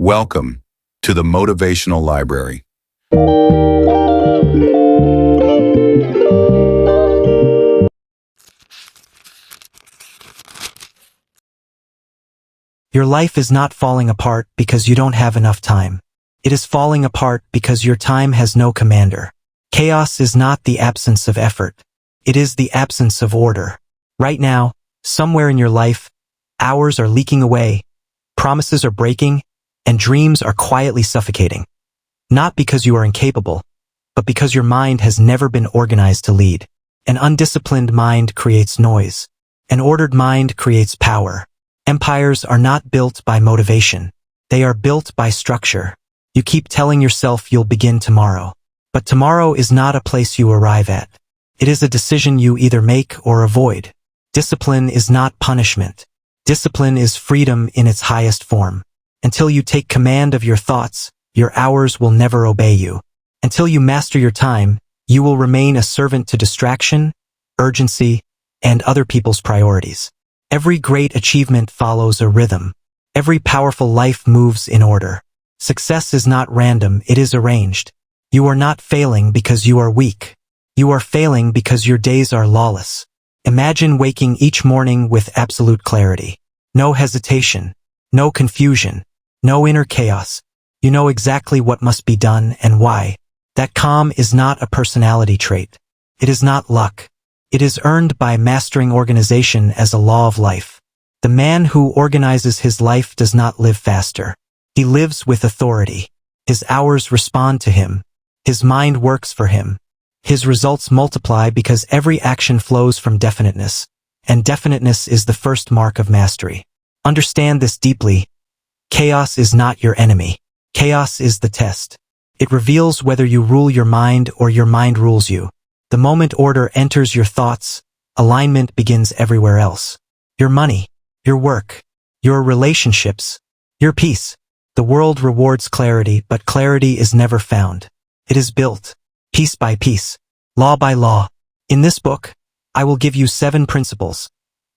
Welcome to the Motivational Library. Your life is not falling apart because you don't have enough time. It is falling apart because your time has no commander. Chaos is not the absence of effort. It is the absence of order. Right now, somewhere in your life, hours are leaking away, promises are breaking, and dreams are quietly suffocating. Not because you are incapable, but because your mind has never been organized to lead. An undisciplined mind creates noise. An ordered mind creates power. Empires are not built by motivation. They are built by structure. You keep telling yourself you'll begin tomorrow. But tomorrow is not a place you arrive at. It is a decision you either make or avoid. Discipline is not punishment. Discipline is freedom in its highest form. Until you take command of your thoughts, your hours will never obey you. Until you master your time, you will remain a servant to distraction, urgency, and other people's priorities. Every great achievement follows a rhythm. Every powerful life moves in order. Success is not random, it is arranged. You are not failing because you are weak. You are failing because your days are lawless. Imagine waking each morning with absolute clarity. No hesitation, no confusion, no inner chaos. You know exactly what must be done and why. That calm is not a personality trait. It is not luck. It is earned by mastering organization as a law of life. The man who organizes his life does not live faster. He lives with authority. His hours respond to him. His mind works for him. His results multiply because every action flows from definiteness, and definiteness is the first mark of mastery. Understand this deeply. Chaos is not your enemy. Chaos is the test. It reveals whether you rule your mind or your mind rules you. The moment order enters your thoughts, alignment begins everywhere else. Your money, your work, your relationships, your peace. The world rewards clarity, but clarity is never found. It is built, piece by piece, law by law. In this book, I will give you 7 principles,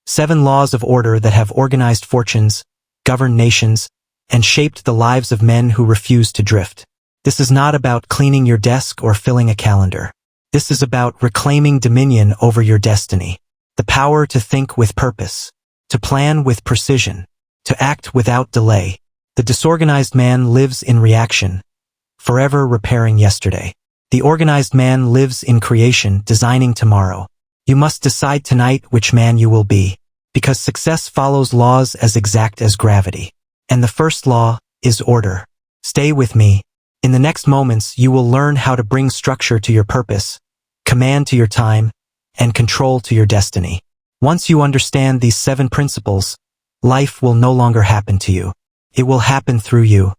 7 laws of order that have organized fortunes, governed nations, and shaped the lives of men who refuse to drift. This is not about cleaning your desk or filling a calendar. This is about reclaiming dominion over your destiny. The power to think with purpose, to plan with precision, to act without delay. The disorganized man lives in reaction, forever repairing yesterday. The organized man lives in creation, designing tomorrow. You must decide tonight which man you will be, because success follows laws as exact as gravity. And the first law is order. Stay with me. In the next moments, you will learn how to bring structure to your purpose, command to your time, and control to your destiny. Once you understand these 7 principles, life will no longer happen to you. It will happen through you.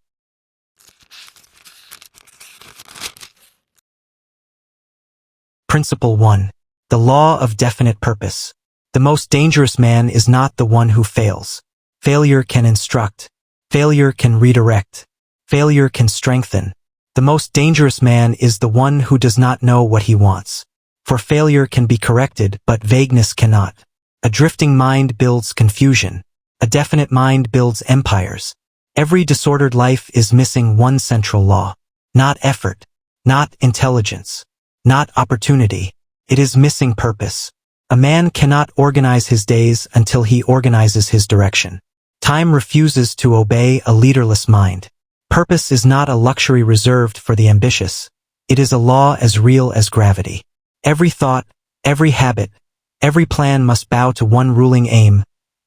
Principle 1. The law of definite purpose. The most dangerous man is not the one who fails. Failure can instruct. Failure can redirect. Failure can strengthen. The most dangerous man is the one who does not know what he wants. For failure can be corrected, but vagueness cannot. A drifting mind builds confusion. A definite mind builds empires. Every disordered life is missing one central law. Not effort. Not intelligence. Not opportunity. It is missing purpose. A man cannot organize his days until he organizes his direction. Time refuses to obey a leaderless mind. Purpose is not a luxury reserved for the ambitious. It is a law as real as gravity. Every thought, every habit, every plan must bow to one ruling aim,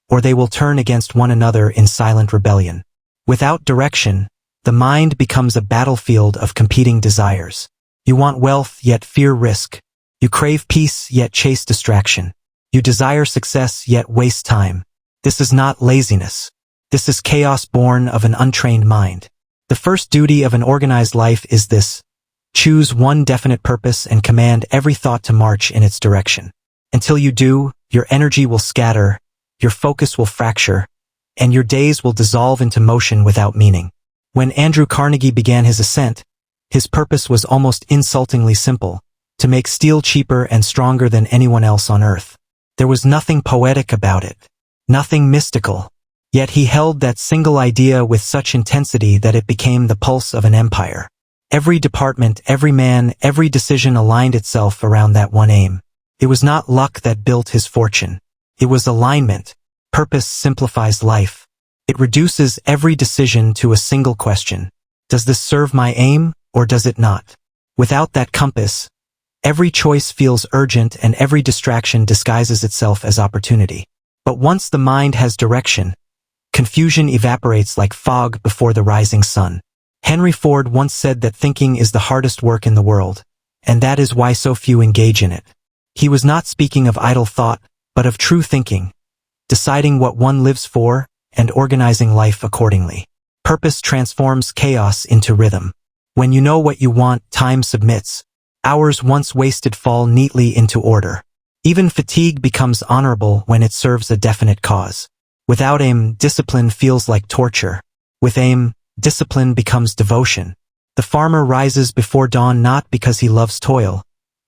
or they will turn against one another in silent rebellion. Without direction, the mind becomes a battlefield of competing desires. You want wealth, yet fear risk. You crave peace, yet chase distraction. You desire success, yet waste time. This is not laziness. This is chaos born of an untrained mind. The first duty of an organized life is this: choose one definite purpose and command every thought to march in its direction. Until you do, your energy will scatter, your focus will fracture, and your days will dissolve into motion without meaning. When Andrew Carnegie began his ascent, his purpose was almost insultingly simple: to make steel cheaper and stronger than anyone else on earth. There was nothing poetic about it, nothing mystical. Yet he held that single idea with such intensity that it became the pulse of an empire. Every department, every man, every decision aligned itself around that one aim. It was not luck that built his fortune. It was alignment. Purpose simplifies life. It reduces every decision to a single question. Does this serve my aim, or does it not? Without that compass, every choice feels urgent and every distraction disguises itself as opportunity. But once the mind has direction, confusion evaporates like fog before the rising sun. Henry Ford once said that thinking is the hardest work in the world, and that is why so few engage in it. He was not speaking of idle thought, but of true thinking, deciding what one lives for, and organizing life accordingly. Purpose transforms chaos into rhythm. When you know what you want, time submits. Hours once wasted fall neatly into order. Even fatigue becomes honorable when it serves a definite cause. Without aim, discipline feels like torture. With aim, discipline becomes devotion. The farmer rises before dawn not because he loves toil,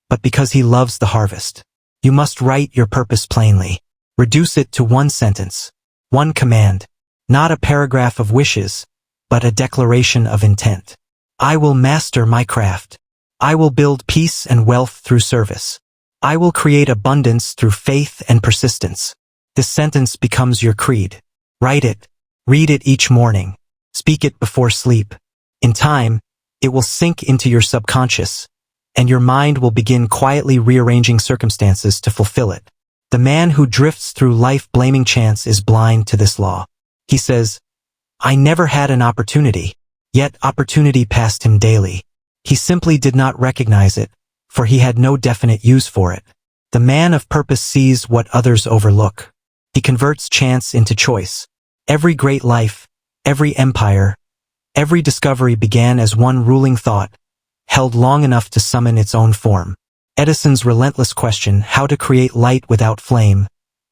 but because he loves the harvest. You must write your purpose plainly. Reduce it to one sentence, one command, not a paragraph of wishes, but a declaration of intent. I will master my craft. I will build peace and wealth through service. I will create abundance through faith and persistence. This sentence becomes your creed. Write it. Read it each morning. Speak it before sleep. In time, it will sink into your subconscious, and your mind will begin quietly rearranging circumstances to fulfill it. The man who drifts through life blaming chance is blind to this law. He says, I never had an opportunity, yet opportunity passed him daily. He simply did not recognize it, for he had no definite use for it. The man of purpose sees what others overlook. He converts chance into choice. Every great life, every empire, every discovery began as one ruling thought, held long enough to summon its own form. Edison's relentless question, how to create light without flame,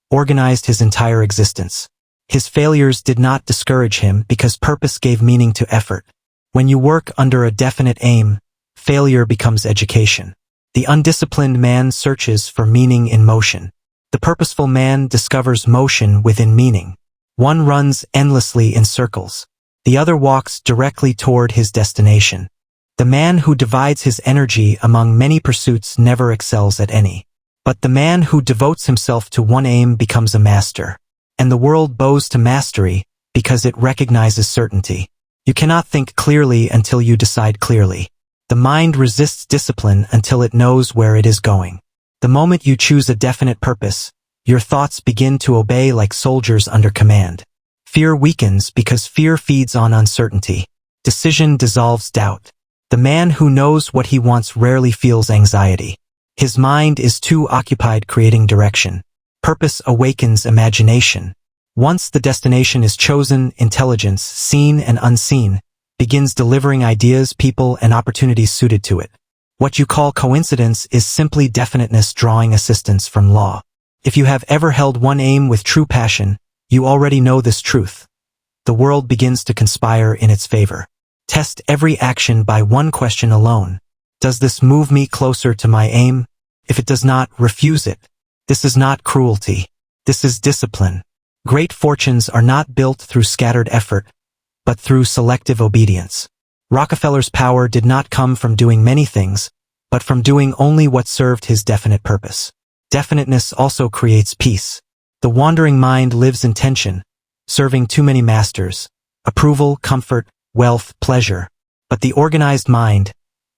organized his entire existence. His failures did not discourage him because purpose gave meaning to effort. When you work under a definite aim, failure becomes education. The undisciplined man searches for meaning in motion. The purposeful man discovers motion within meaning. One runs endlessly in circles. The other walks directly toward his destination. The man who divides his energy among many pursuits never excels at any. But the man who devotes himself to one aim becomes a master. And the world bows to mastery because it recognizes certainty. You cannot think clearly until you decide clearly. The mind resists discipline until it knows where it is going. The moment you choose a definite purpose, your thoughts begin to obey like soldiers under command. Fear weakens because fear feeds on uncertainty. Decision dissolves doubt. The man who knows what he wants rarely feels anxiety. His mind is too occupied creating direction. Purpose awakens imagination. Once the destination is chosen, intelligence, seen and unseen, begins delivering ideas, people, and opportunities suited to it. What you call coincidence is simply definiteness drawing assistance from law. If you have ever held one aim with true passion, you already know this truth. The world begins to conspire in its favor. Test every action by one question alone. Does this move me closer to my aim? If it does not, refuse it. This is not cruelty. This is discipline. Great fortunes are not built through scattered effort, but through selective obedience. Rockefeller's power did not come from doing many things, but from doing only what served his definite purpose. Definiteness also creates peace. The wandering mind lives in tension, serving too many masters, approval, comfort, wealth, pleasure. But the organized mind,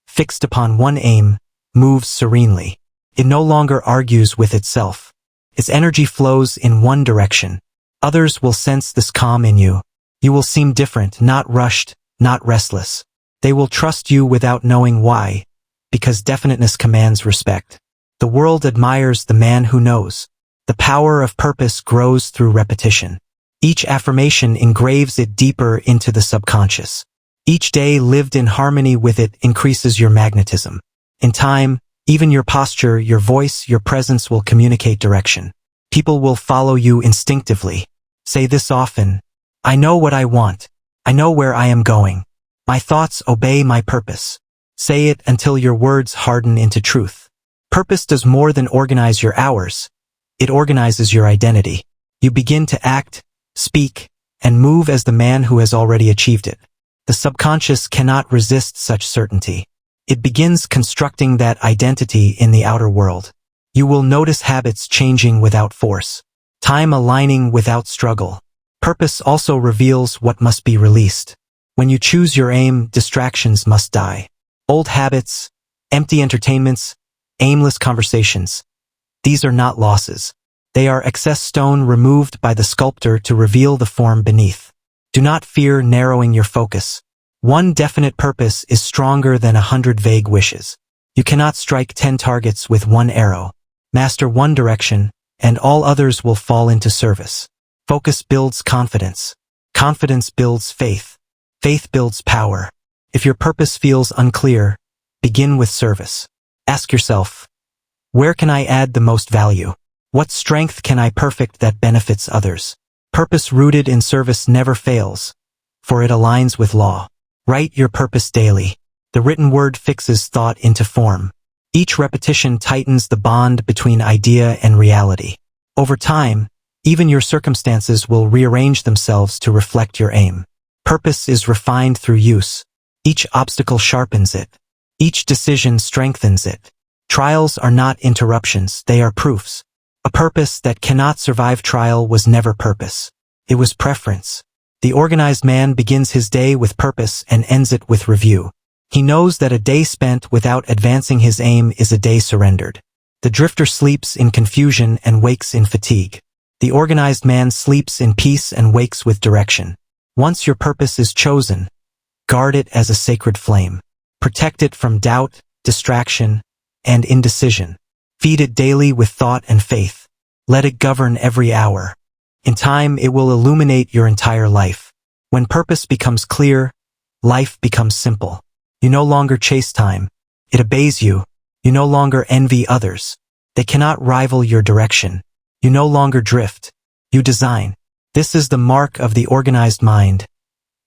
fixed upon one aim, moves serenely. It no longer argues with itself. Its energy flows in one direction. Others will sense this calm in you. You will seem different, not rushed, not restless. They will trust you without knowing why, because definiteness commands respect. The world admires the man who knows. The power of purpose grows through repetition. Each affirmation engraves it deeper into the subconscious. Each day lived in harmony with it increases your magnetism. In time, even your posture, your voice, your presence will communicate direction. People will follow you instinctively. Say this often. I know what I want. I know where I am going. My thoughts obey my purpose. Say it until your words harden into truth. Purpose does more than organize your hours. It organizes your identity. You begin to act, speak, and move as the man who has already achieved it. The subconscious cannot resist such certainty. It begins constructing that identity in the outer world. You will notice habits changing without force, time aligning without struggle. Purpose also reveals what must be released. When you choose your aim, distractions must die. Old habits, empty entertainments, aimless conversations. These are not losses. They are excess stone removed by the sculptor to reveal the form beneath. Do not fear narrowing your focus. One definite purpose is stronger than 100 vague wishes. You cannot strike 10 targets with one arrow. Master one direction, and all others will fall into service. Focus builds confidence. Confidence builds faith. Faith builds power. If your purpose feels unclear, begin with service. Ask yourself, where can I add the most value? What strength can I perfect that benefits others? Purpose rooted in service never fails, for it aligns with law. Write your purpose daily. The written word fixes thought into form. Each repetition tightens the bond between idea and reality. Over time, even your circumstances will rearrange themselves to reflect your aim. Purpose is refined through use. Each obstacle sharpens it. Each decision strengthens it. Trials are not interruptions, they are proofs. A purpose that cannot survive trial was never purpose. It was preference. The organized man begins his day with purpose and ends it with review. He knows that a day spent without advancing his aim is a day surrendered. The drifter sleeps in confusion and wakes in fatigue. The organized man sleeps in peace and wakes with direction. Once your purpose is chosen, guard it as a sacred flame. Protect it from doubt, distraction, and indecision. Feed it daily with thought and faith. Let it govern every hour. In time, it will illuminate your entire life. When purpose becomes clear, life becomes simple. You no longer chase time. It obeys you. You no longer envy others. They cannot rival your direction. You no longer drift. You design. This is the mark of the organized mind.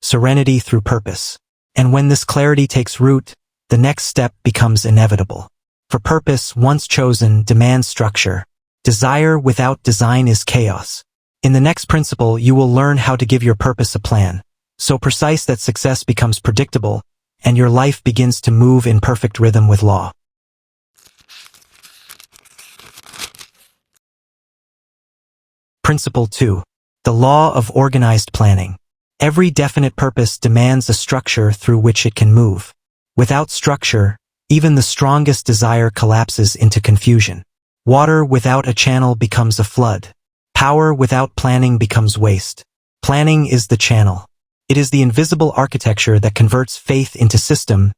Serenity through purpose. And when this clarity takes root, the next step becomes inevitable. For purpose, once chosen, demands structure. Desire without design is chaos. In the next principle, you will learn how to give your purpose a plan, so precise that success becomes predictable, and your life begins to move in perfect rhythm with law. Principle 2. The law of organized planning. Every definite purpose demands a structure through which it can move. Without structure, even the strongest desire collapses into confusion. Water without a channel becomes a flood. Power without planning becomes waste. Planning is the channel. It is the invisible architecture that converts faith into system,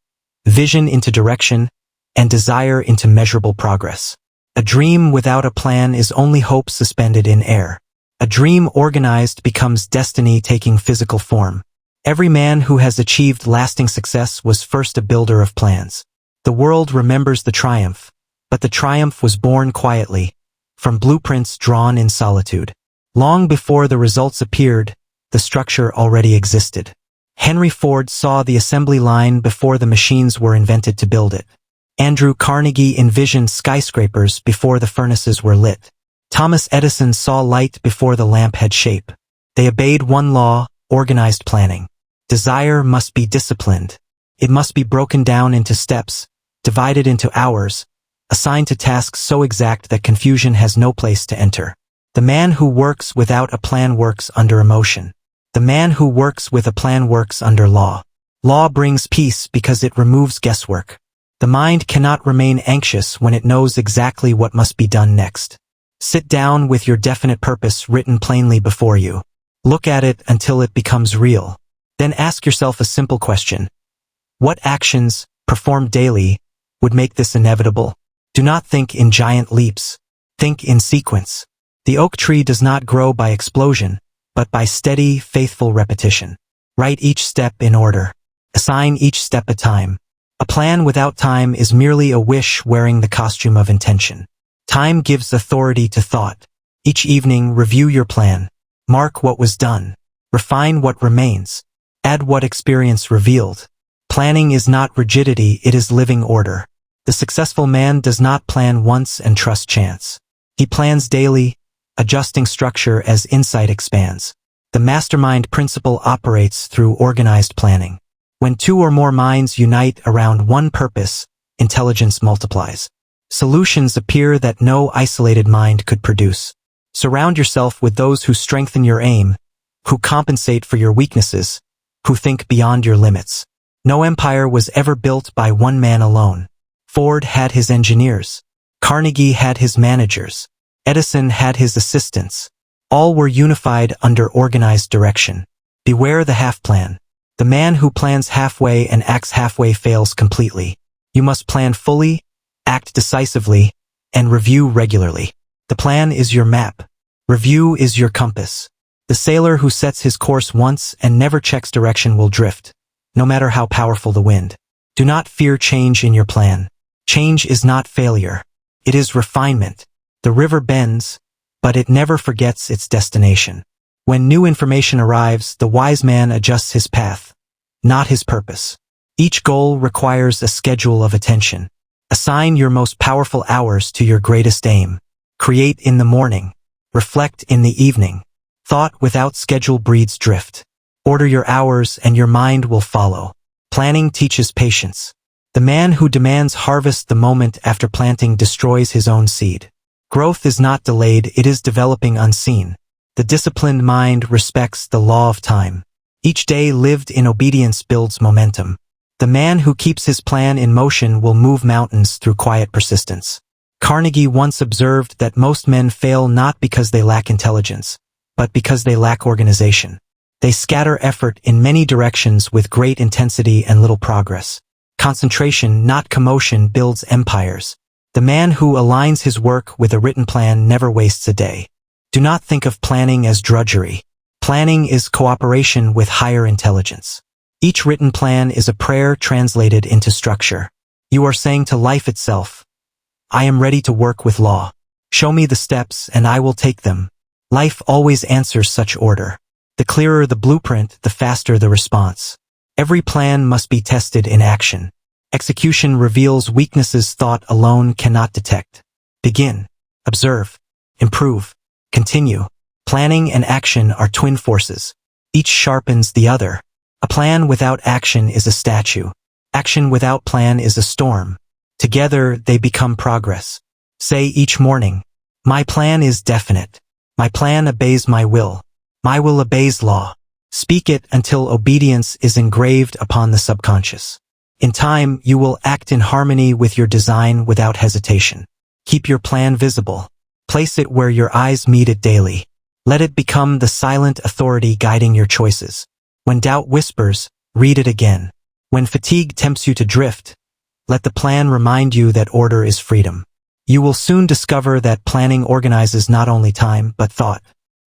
vision into direction, and desire into measurable progress. A dream without a plan is only hope suspended in air. A dream organized becomes destiny taking physical form. Every man who has achieved lasting success was first a builder of plans. The world remembers the triumph, but the triumph was born quietly, from blueprints drawn in solitude. Long before the results appeared, the structure already existed. Henry Ford saw the assembly line before the machines were invented to build it. Andrew Carnegie envisioned skyscrapers before the furnaces were lit. Thomas Edison saw light before the lamp had shape. They obeyed one law, organized planning. Desire must be disciplined. It must be broken down into steps, divided into hours, assigned to tasks so exact that confusion has no place to enter. The man who works without a plan works under emotion. The man who works with a plan works under law. Law brings peace because it removes guesswork. The mind cannot remain anxious when it knows exactly what must be done next. Sit down with your definite purpose written plainly before you. Look at it until it becomes real. Then ask yourself a simple question. What actions, performed daily, would make this inevitable? Do not think in giant leaps. Think in sequence. The oak tree does not grow by explosion, but by steady, faithful repetition. Write each step in order. Assign each step a time. A plan without time is merely a wish wearing the costume of intention. Time gives authority to thought. Each evening, review your plan. Mark what was done. Refine what remains. Add what experience revealed. Planning is not rigidity, it is living order. The successful man does not plan once and trust chance. He plans daily, adjusting structure as insight expands. The mastermind principle operates through organized planning. When two or more minds unite around one purpose, intelligence multiplies. Solutions appear that no isolated mind could produce. Surround yourself with those who strengthen your aim, who compensate for your weaknesses, who think beyond your limits. No empire was ever built by one man alone. Ford had his engineers. Carnegie had his managers. Edison had his assistants. All were unified under organized direction. Beware the half plan. The man who plans halfway and acts halfway fails completely. You must plan fully, act decisively, and review regularly. The plan is your map. Review is your compass. The sailor who sets his course once and never checks direction will drift, no matter how powerful the wind. Do not fear change in your plan. Change is not failure. It is refinement. The river bends, but it never forgets its destination. When new information arrives, the wise man adjusts his path, not his purpose. Each goal requires a schedule of attention. Assign your most powerful hours to your greatest aim. Create in the morning. Reflect in the evening. Thought without schedule breeds drift. Order your hours and your mind will follow. Planning teaches patience. The man who demands harvest the moment after planting destroys his own seed. Growth is not delayed, it is developing unseen. The disciplined mind respects the law of time. Each day lived in obedience builds momentum. The man who keeps his plan in motion will move mountains through quiet persistence. Carnegie once observed that most men fail not because they lack intelligence, but because they lack organization. They scatter effort in many directions with great intensity and little progress. Concentration, not commotion, builds empires. The man who aligns his work with a written plan never wastes a day. Do not think of planning as drudgery. Planning is cooperation with higher intelligence. Each written plan is a prayer translated into structure. You are saying to life itself, I am ready to work with law. Show me the steps and I will take them. Life always answers such order. The clearer the blueprint, the faster the response. Every plan must be tested in action. Execution reveals weaknesses thought alone cannot detect. Begin. Observe. Improve. Continue. Planning and action are twin forces. Each sharpens the other. A plan without action is a statue. Action without plan is a storm. Together they become progress. Say each morning, my plan is definite. My plan obeys my will. My will obeys law. Speak it until obedience is engraved upon the subconscious. In time, you will act in harmony with your design without hesitation. Keep your plan visible. Place it where your eyes meet it daily. Let it become the silent authority guiding your choices. When doubt whispers, read it again. When fatigue tempts you to drift, let the plan remind you that order is freedom. You will soon discover that planning organizes not only time but thought.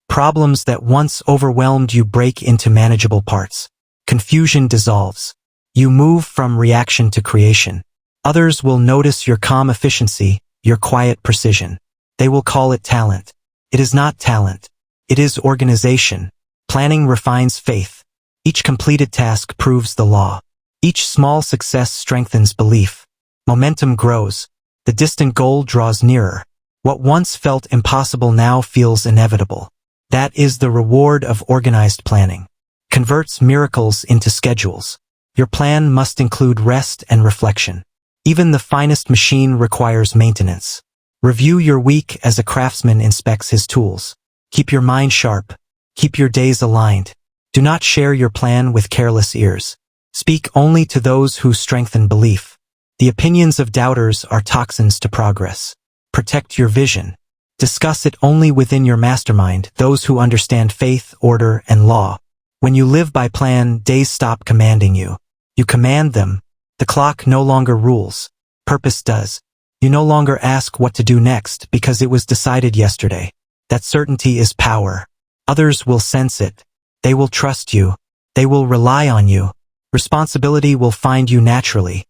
Problems that once overwhelmed you break into manageable parts. Confusion dissolves. You move from reaction to creation. Others will notice your calm efficiency, your quiet precision. They will call it talent. It is not talent. It is organization. Planning refines faith. Each completed task proves the law. Each small success strengthens belief. Momentum grows. The distant goal draws nearer. What once felt impossible now feels inevitable. That is the reward of organized planning. Converts miracles into schedules. Your plan must include rest and reflection. Even the finest machine requires maintenance. Review your week as a craftsman inspects his tools. Keep your mind sharp. Keep your days aligned. Do not share your plan with careless ears. Speak only to those who strengthen belief. The opinions of doubters are toxins to progress. Protect your vision. Discuss it only within your mastermind, those who understand faith, order, and law. When you live by plan, days stop commanding you. You command them. The clock no longer rules. Purpose does. You no longer ask what to do next because it was decided yesterday. That certainty is power. Others will sense it. They will trust you. They will rely on you. Responsibility will find you naturally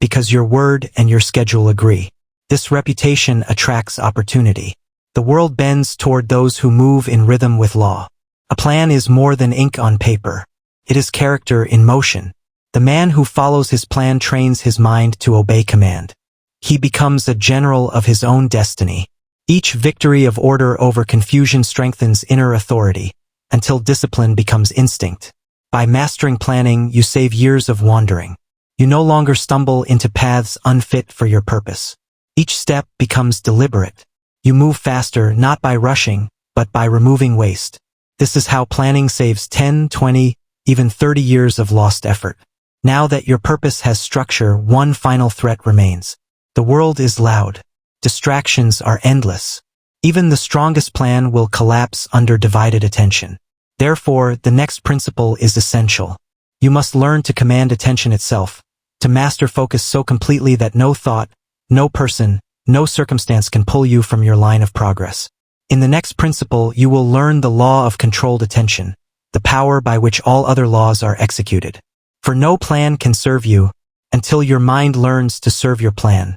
because your word and your schedule agree. This reputation attracts opportunity. The world bends toward those who move in rhythm with law. A plan is more than ink on paper. It is character in motion. The man who follows his plan trains his mind to obey command. He becomes a general of his own destiny. Each victory of order over confusion strengthens inner authority. until discipline becomes instinct. By mastering planning, you save years of wandering. You no longer stumble into paths unfit for your purpose. Each step becomes deliberate. You move faster not by rushing, but by removing waste. This is how planning saves 10, 20, even 30 years of lost effort. Now that your purpose has structure, one final threat remains. The world is loud. Distractions are endless. Even the strongest plan will collapse under divided attention. Therefore, the next principle is essential. You must learn to command attention itself, to master focus so completely that no thought, no person, no circumstance can pull you from your line of progress. In the next principle, you will learn the law of controlled attention, the power by which all other laws are executed. For no plan can serve you until your mind learns to serve your plan.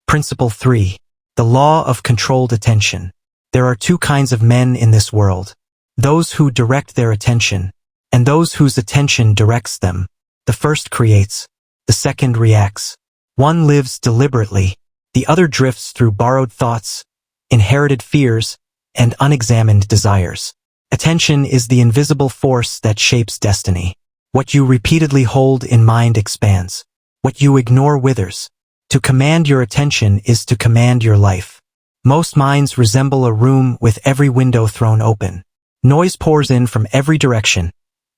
Principle 3. The law of controlled attention. There are two kinds of men in this world. Those who direct their attention, and those whose attention directs them. The first creates, the second reacts. One lives deliberately, the other drifts through borrowed thoughts, inherited fears, and unexamined desires. Attention is the invisible force that shapes destiny. What you repeatedly hold in mind expands. What you ignore withers. To command your attention is to command your life. Most minds resemble a room with every window thrown open. Noise pours in from every direction.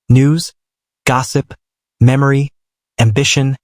News, gossip, memory, ambition,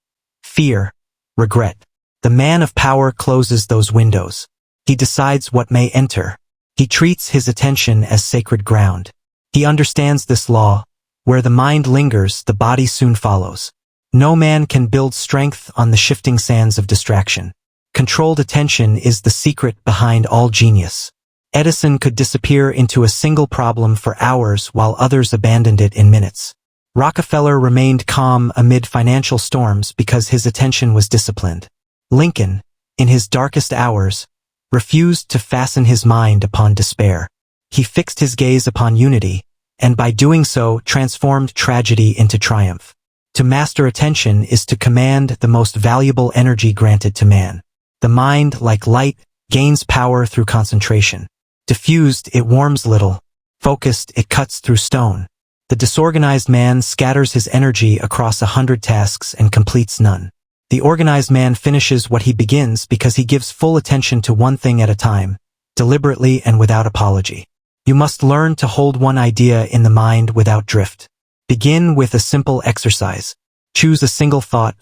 fear, regret. The man of power closes those windows. He decides what may enter. He treats his attention as sacred ground. He understands this law. Where the mind lingers, the body soon follows. No man can build strength on the shifting sands of distraction. Controlled attention is the secret behind all genius. Edison could disappear into a single problem for hours while others abandoned it in minutes. Rockefeller remained calm amid financial storms because his attention was disciplined. Lincoln, in his darkest hours, refused to fasten his mind upon despair. He fixed his gaze upon unity, and by doing so transformed tragedy into triumph. To master attention is to command the most valuable energy granted to man. The mind, like light, gains power through concentration. Diffused, it warms little. Focused, it cuts through stone. The disorganized man scatters his energy across 100 tasks and completes none. The organized man finishes what he begins because he gives full attention to one thing at a time, deliberately and without apology. You must learn to hold one idea in the mind without drift. Begin with a simple exercise. Choose a single thought,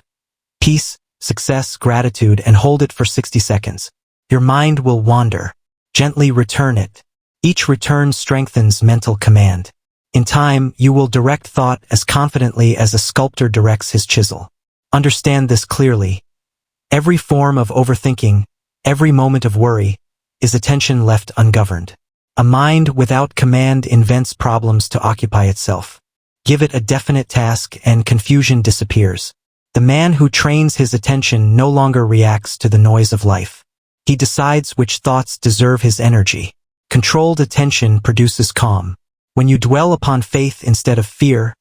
peace, success, gratitude, and hold it for 60 seconds. Your mind will wander. Gently return it. Each return strengthens mental command. In time, you will direct thought as confidently as a sculptor directs his chisel. Understand this clearly. Every form of overthinking, every moment of worry, is attention left ungoverned. A mind without command invents problems to occupy itself. Give it a definite task and confusion disappears. The man who trains his attention no longer reacts to the noise of life. He decides which thoughts deserve his energy. Controlled attention produces calm. When you dwell upon faith instead of fear,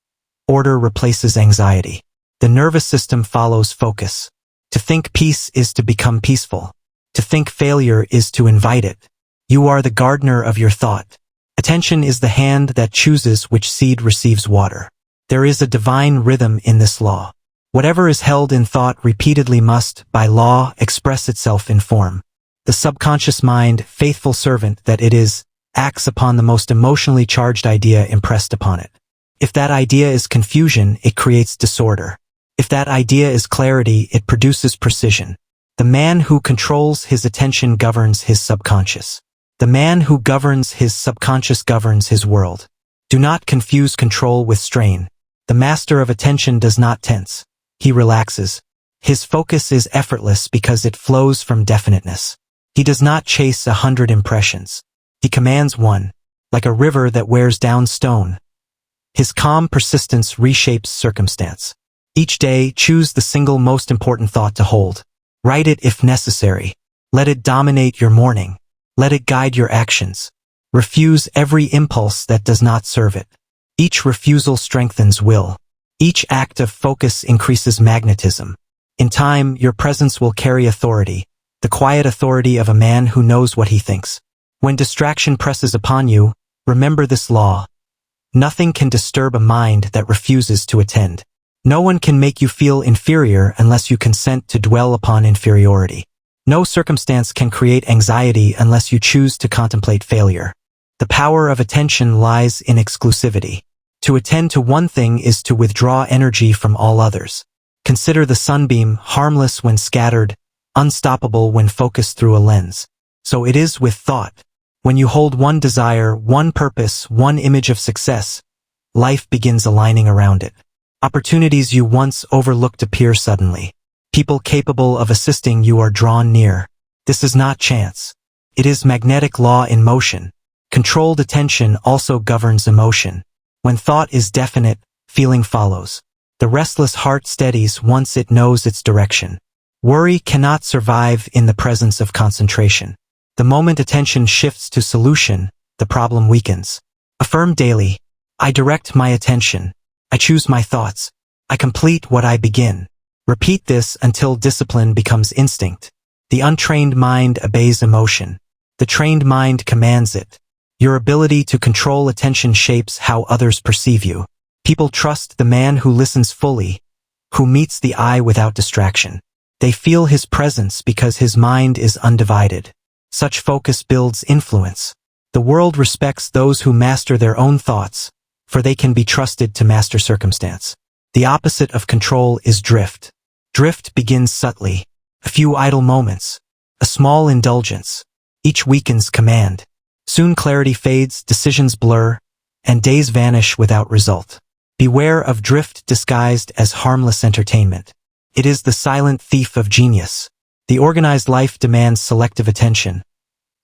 order replaces anxiety. The nervous system follows focus. To think peace is to become peaceful. To think failure is to invite it. You are the gardener of your thought. Attention is the hand that chooses which seed receives water. There is a divine rhythm in this law. Whatever is held in thought repeatedly must, by law, express itself in form. The subconscious mind, faithful servant that it is, acts upon the most emotionally charged idea impressed upon it. If that idea is confusion, it creates disorder. If that idea is clarity, it produces precision. The man who controls his attention governs his subconscious. The man who governs his subconscious governs his world. Do not confuse control with strain. The master of attention does not tense. He relaxes. His focus is effortless because it flows from definiteness. He does not chase 100 impressions. He commands one, like a river that wears down stone. His calm persistence reshapes circumstance. Each day, choose the single most important thought to hold. Write it if necessary. Let it dominate your morning. Let it guide your actions. Refuse every impulse that does not serve it. Each refusal strengthens will. Each act of focus increases magnetism. In time, your presence will carry authority. the quiet authority of a man who knows what he thinks. When distraction presses upon you, remember this law. Nothing can disturb a mind that refuses to attend. No one can make you feel inferior unless you consent to dwell upon inferiority. No circumstance can create anxiety unless you choose to contemplate failure. The power of attention lies in exclusivity. To attend to one thing is to withdraw energy from all others. Consider the sunbeam, harmless when scattered, unstoppable when focused through a lens. So it is with thought. When you hold one desire, one purpose, one image of success, life begins aligning around it. Opportunities you once overlooked appear suddenly. People capable of assisting you are drawn near. This is not chance. It is magnetic law in motion. Controlled attention also governs emotion. When thought is definite, feeling follows. The restless heart steadies once it knows its direction. Worry cannot survive in the presence of concentration. The moment attention shifts to solution, the problem weakens. Affirm daily. I direct my attention. I choose my thoughts. I complete what I begin. Repeat this until discipline becomes instinct. The untrained mind obeys emotion. The trained mind commands it. Your ability to control attention shapes how others perceive you. People trust the man who listens fully, who meets the eye without distraction. They feel his presence because his mind is undivided. Such focus builds influence. The world respects those who master their own thoughts, for they can be trusted to master circumstance. The opposite of control is drift. Drift begins subtly. A few idle moments. A small indulgence. Each weakens command. Soon clarity fades, decisions blur, and days vanish without result. Beware of drift disguised as harmless entertainment. It is the silent thief of genius. The organized life demands selective attention.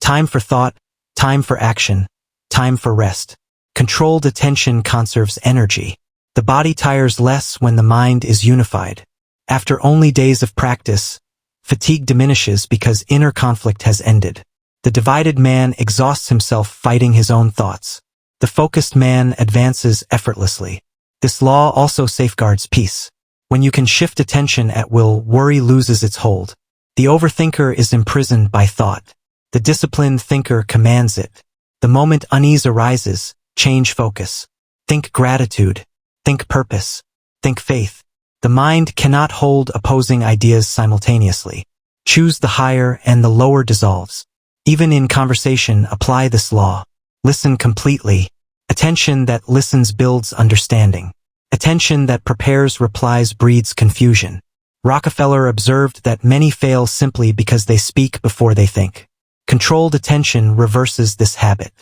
Time for thought, time for action, time for rest. Controlled attention conserves energy. The body tires less when the mind is unified. After only days of practice, fatigue diminishes because inner conflict has ended. The divided man exhausts himself fighting his own thoughts. The focused man advances effortlessly. This law also safeguards peace. When you can shift attention at will, worry loses its hold. The overthinker is imprisoned by thought. The disciplined thinker commands it. The moment unease arises, change focus. Think gratitude. Think purpose. Think faith. The mind cannot hold opposing ideas simultaneously. Choose the higher and the lower dissolves. Even in conversation, apply this law. Listen completely. Attention that listens builds understanding. Attention that prepares replies breeds confusion. Rockefeller observed that many fail simply because they speak before they think. Controlled attention reverses this habit.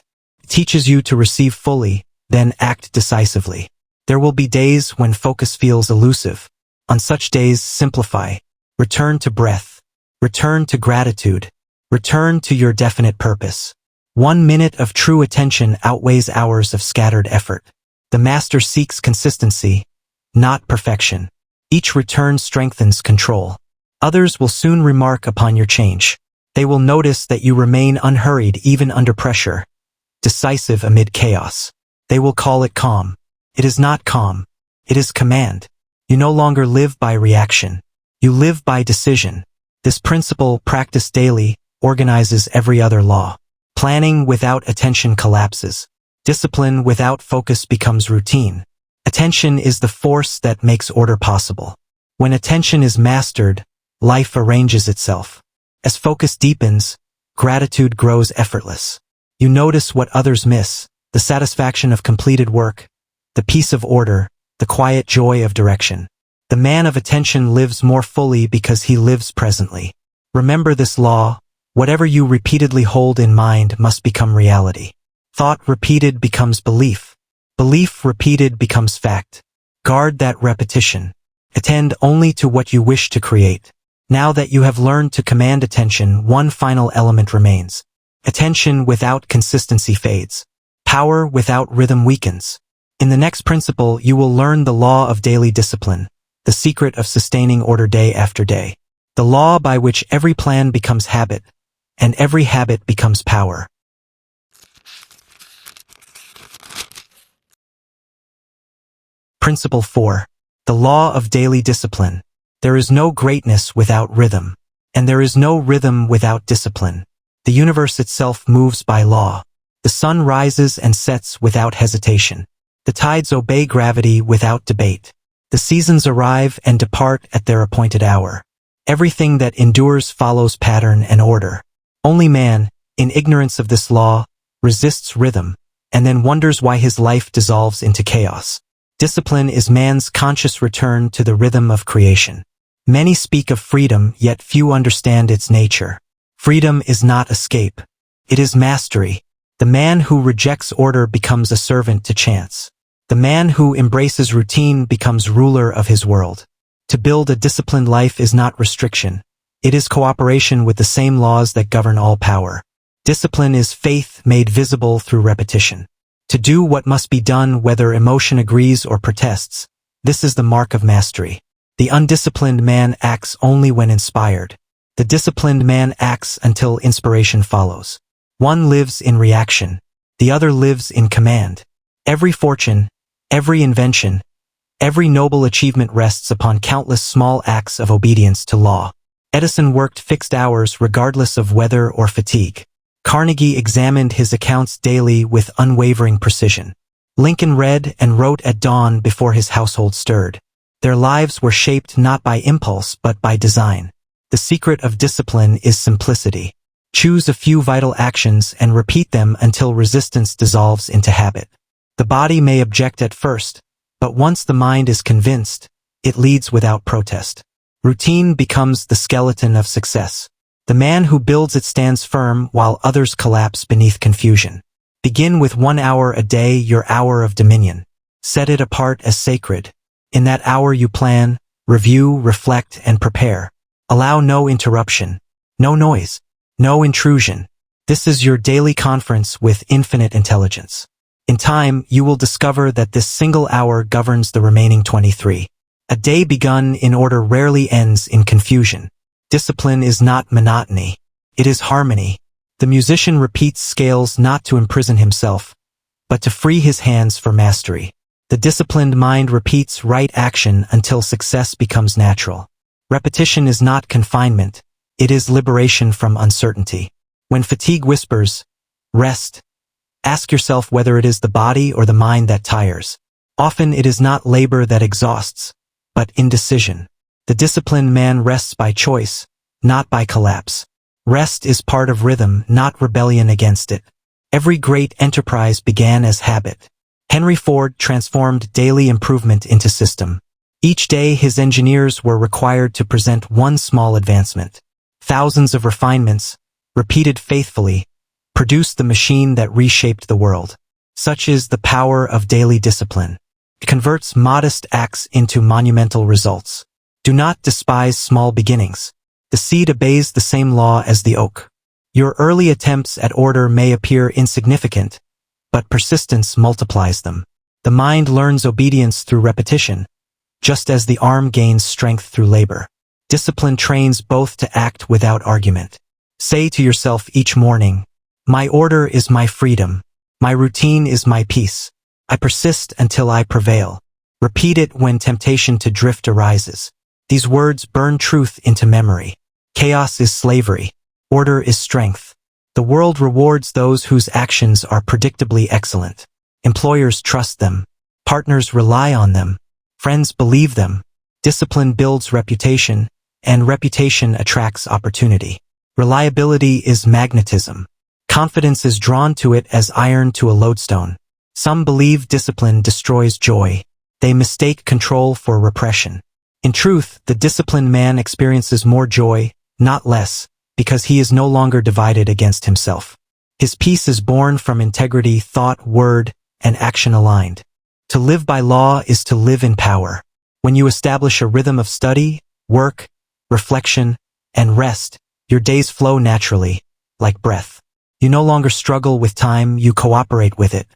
It teaches you to receive fully, then act decisively. There will be days when focus feels elusive. On such days, simplify. Return to breath. Return to gratitude. Return to your definite purpose. 1 minute of true attention outweighs hours of scattered effort. The master seeks consistency, not perfection. Each return strengthens control. Others will soon remark upon your change. They will notice that you remain unhurried even under pressure, decisive amid chaos. They will call it calm. It is not calm. It is command. You no longer live by reaction. You live by decision. This principle, practiced daily, organizes every other law. Planning without attention collapses. Discipline without focus becomes routine. Attention is the force that makes order possible. When attention is mastered, life arranges itself. As focus deepens, gratitude grows effortless. You notice what others miss, the satisfaction of completed work, the peace of order, the quiet joy of direction. The man of attention lives more fully because he lives presently. Remember this law. Whatever you repeatedly hold in mind must become reality. Thought repeated becomes belief. Belief repeated becomes fact. Guard that repetition. Attend only to what you wish to create. Now that you have learned to command attention, one final element remains. Attention without consistency fades. Power without rhythm weakens. In the next principle, you will learn the law of daily discipline, the secret of sustaining order day after day. The law by which every plan becomes habit, and every habit becomes power. Principle 4. The law of daily discipline. There is no greatness without rhythm. And there is no rhythm without discipline. The universe itself moves by law. The sun rises and sets without hesitation. The tides obey gravity without debate. The seasons arrive and depart at their appointed hour. Everything that endures follows pattern and order. Only man, in ignorance of this law, resists rhythm, and then wonders why his life dissolves into chaos. Discipline is man's conscious return to the rhythm of creation. Many speak of freedom, yet few understand its nature. Freedom is not escape. It is mastery. The man who rejects order becomes a servant to chance. The man who embraces routine becomes ruler of his world. To build a disciplined life is not restriction. It is cooperation with the same laws that govern all power. Discipline is faith made visible through repetition. To do what must be done whether emotion agrees or protests, this is the mark of mastery. The undisciplined man acts only when inspired. The disciplined man acts until inspiration follows. One lives in reaction. The other lives in command. Every fortune, every invention, every noble achievement rests upon countless small acts of obedience to law. Edison worked fixed hours regardless of weather or fatigue. Carnegie examined his accounts daily with unwavering precision. Lincoln read and wrote at dawn before his household stirred. Their lives were shaped not by impulse but by design. The secret of discipline is simplicity. Choose a few vital actions and repeat them until resistance dissolves into habit. The body may object at first, but once the mind is convinced, it leads without protest. Routine becomes the skeleton of success. The man who builds it stands firm while others collapse beneath confusion. Begin with 1 hour a day, your hour of dominion. Set it apart as sacred. In that hour you plan, review, reflect, and prepare. Allow no interruption, no noise, no intrusion. This is your daily conference with infinite intelligence. In time, you will discover that this single hour governs the remaining 23. A day begun in order rarely ends in confusion. Discipline is not monotony. It is harmony. The musician repeats scales not to imprison himself, but to free his hands for mastery. The disciplined mind repeats right action until success becomes natural. Repetition is not confinement. It is liberation from uncertainty. When fatigue whispers, rest, ask yourself whether it is the body or the mind that tires. Often it is not labor that exhausts, but indecision. The disciplined man rests by choice, not by collapse. Rest is part of rhythm, not rebellion against it. Every great enterprise began as habit. Henry Ford transformed daily improvement into system. Each day his engineers were required to present one small advancement. Thousands of refinements, repeated faithfully, produced the machine that reshaped the world. Such is the power of daily discipline. It converts modest acts into monumental results. Do not despise small beginnings. The seed obeys the same law as the oak. Your early attempts at order may appear insignificant, but persistence multiplies them. The mind learns obedience through repetition, just as the arm gains strength through labor. Discipline trains both to act without argument. Say to yourself each morning, my order is my freedom. My routine is my peace. I persist until I prevail. Repeat it when temptation to drift arises. These words burn truth into memory. Chaos is slavery. Order is strength. The world rewards those whose actions are predictably excellent. Employers trust them. Partners rely on them. Friends believe them. Discipline builds reputation, and reputation attracts opportunity. Reliability is magnetism. Confidence is drawn to it as iron to a lodestone. Some believe discipline destroys joy. They mistake control for repression. In truth, the disciplined man experiences more joy, not less, because he is no longer divided against himself. His peace is born from integrity, thought, word, and action aligned. To live by law is to live in power. When you establish a rhythm of study, work, reflection, and rest, your days flow naturally, like breath. You no longer struggle with time, you cooperate with it.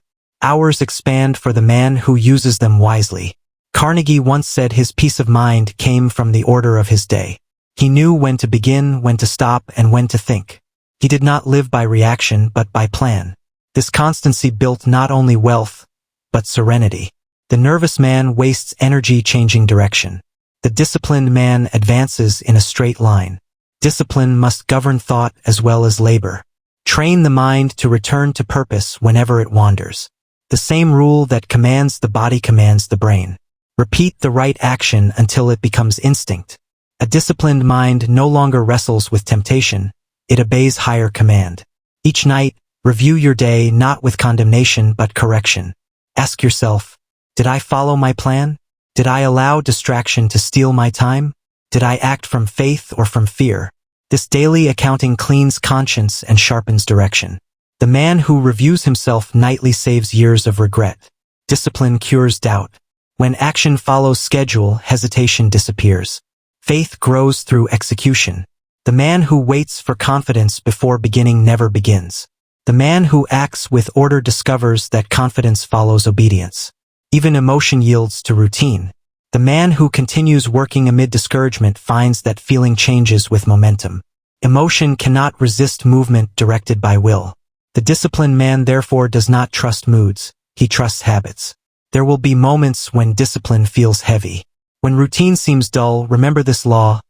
Hours expand for the man who uses them wisely. Carnegie once said his peace of mind came from the order of his day. He knew when to begin, when to stop, and when to think. He did not live by reaction, but by plan. This constancy built not only wealth, but serenity. The nervous man wastes energy changing direction. The disciplined man advances in a straight line. Discipline must govern thought as well as labor. Train the mind to return to purpose whenever it wanders. The same rule that commands the body commands the brain. Repeat the right action until it becomes instinct. A disciplined mind no longer wrestles with temptation, it obeys higher command. Each night, review your day not with condemnation but correction. Ask yourself, did I follow my plan? Did I allow distraction to steal my time? Did I act from faith or from fear? This daily accounting cleans conscience and sharpens direction. The man who reviews himself nightly saves years of regret. Discipline cures doubt. When action follows schedule, hesitation disappears. Faith grows through execution. The man who waits for confidence before beginning never begins. The man who acts with order discovers that confidence follows obedience. Even emotion yields to routine. The man who continues working amid discouragement finds that feeling changes with momentum. Emotion cannot resist movement directed by will. The disciplined man therefore does not trust moods, he trusts habits. There will be moments when discipline feels heavy. When routine seems dull, remember this law: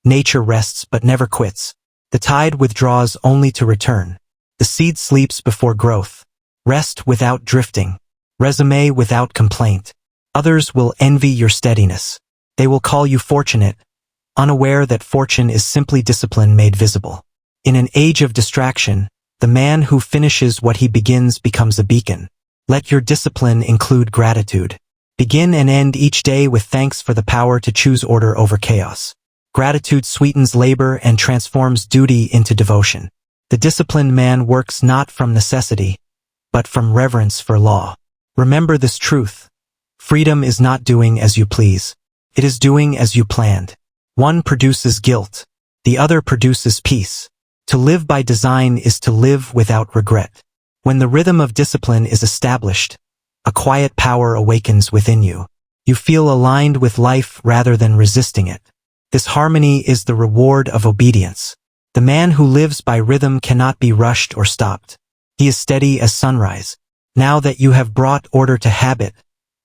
nature rests but never quits. The tide withdraws only to return. The seed sleeps before growth. Rest without drifting. Resume without complaint. Others will envy your steadiness. They will call you fortunate, unaware that fortune is simply discipline made visible. In an age of distraction, the man who finishes what he begins becomes a beacon. Let your discipline include gratitude. Begin and end each day with thanks for the power to choose order over chaos. Gratitude sweetens labor and transforms duty into devotion. The disciplined man works not from necessity, but from reverence for law. Remember this truth: freedom is not doing as you please. It is doing as you planned. One produces guilt. The other produces peace. To live by design is to live without regret. When the rhythm of discipline is established, a quiet power awakens within you. You feel aligned with life rather than resisting it. This harmony is the reward of obedience. The man who lives by rhythm cannot be rushed or stopped. He is steady as sunrise. Now that you have brought order to habit,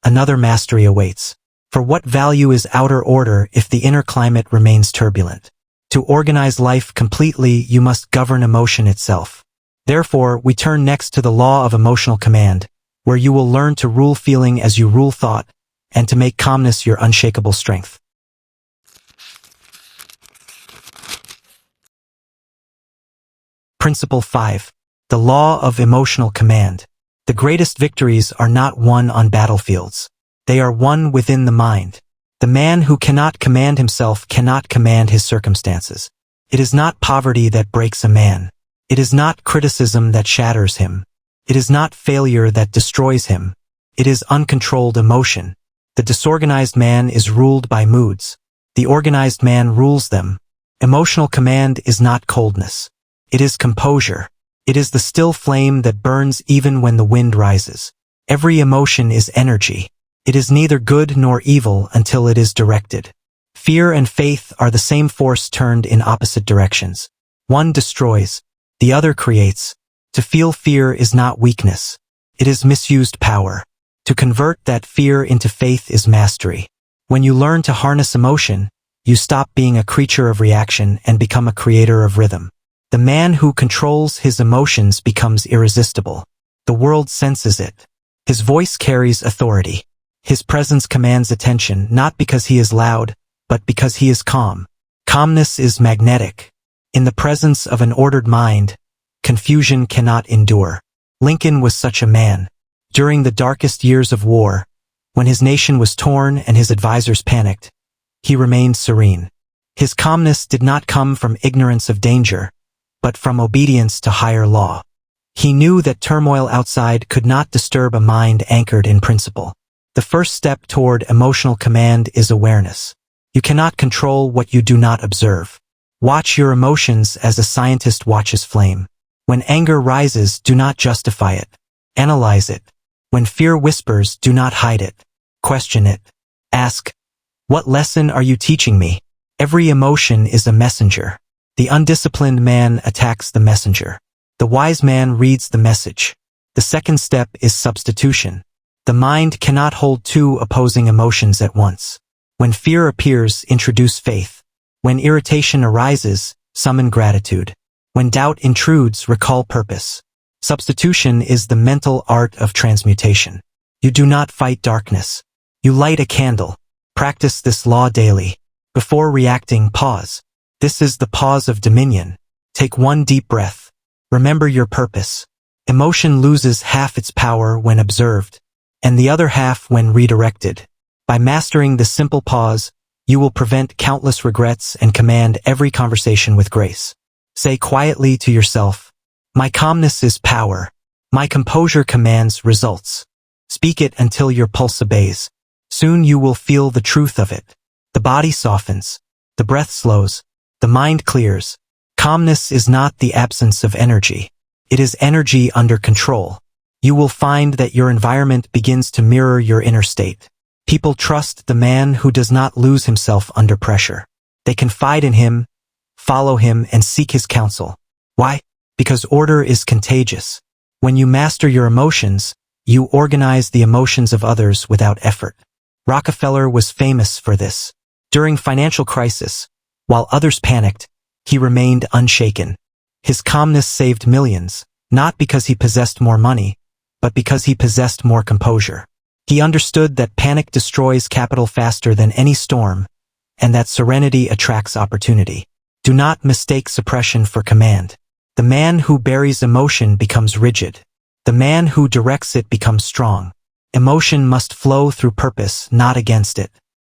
another mastery awaits. For what value is outer order if the inner climate remains turbulent? To organize life completely, you must govern emotion itself. Therefore, we turn next to the law of emotional command, where you will learn to rule feeling as you rule thought, and to make calmness your unshakable strength. Principle 5. The law of emotional command. The greatest victories are not won on battlefields. They are won within the mind. The man who cannot command himself cannot command his circumstances. It is not poverty that breaks a man. It is not criticism that shatters him. It is not failure that destroys him. It is uncontrolled emotion. The disorganized man is ruled by moods. The organized man rules them. Emotional command is not coldness. It is composure. It is the still flame that burns even when the wind rises. Every emotion is energy. It is neither good nor evil until it is directed. Fear and faith are the same force turned in opposite directions. One destroys, the other creates. To feel fear is not weakness. It is misused power. To convert that fear into faith is mastery. When you learn to harness emotion, you stop being a creature of reaction and become a creator of rhythm. The man who controls his emotions becomes irresistible. The world senses it. His voice carries authority. His presence commands attention not because he is loud, but because he is calm. Calmness is magnetic. In the presence of an ordered mind, confusion cannot endure. Lincoln was such a man. During the darkest years of war, when his nation was torn and his advisors panicked, he remained serene. His calmness did not come from ignorance of danger, but from obedience to higher law. He knew that turmoil outside could not disturb a mind anchored in principle. The first step toward emotional command is awareness. You cannot control what you do not observe. Watch your emotions as a scientist watches flame. When anger rises, do not justify it. Analyze it. When fear whispers, do not hide it. Question it. Ask, what lesson are you teaching me? Every emotion is a messenger. The undisciplined man attacks the messenger. The wise man reads the message. The second step is substitution. The mind cannot hold two opposing emotions at once. When fear appears, introduce faith. When irritation arises, summon gratitude. When doubt intrudes, recall purpose. Substitution is the mental art of transmutation. You do not fight darkness. You light a candle. Practice this law daily. Before reacting, pause. This is the pause of dominion. Take one deep breath. Remember your purpose. Emotion loses half its power when observed, and the other half when redirected. By mastering the simple pause, you will prevent countless regrets and command every conversation with grace. Say quietly to yourself, "My calmness is power. My composure commands results." Speak it until your pulse obeys. Soon you will feel the truth of it. The body softens. The breath slows. The mind clears. Calmness is not the absence of energy. It is energy under control. You will find that your environment begins to mirror your inner state. People trust the man who does not lose himself under pressure. They confide in him, follow him, and seek his counsel. Why? Because order is contagious. When you master your emotions, you organize the emotions of others without effort. Rockefeller was famous for this. During financial crisis, while others panicked, he remained unshaken. His calmness saved millions, not because he possessed more money, but because he possessed more composure. He understood that panic destroys capital faster than any storm, and that serenity attracts opportunity. Do not mistake suppression for command. The man who buries emotion becomes rigid. The man who directs it becomes strong. Emotion must flow through purpose, not against it.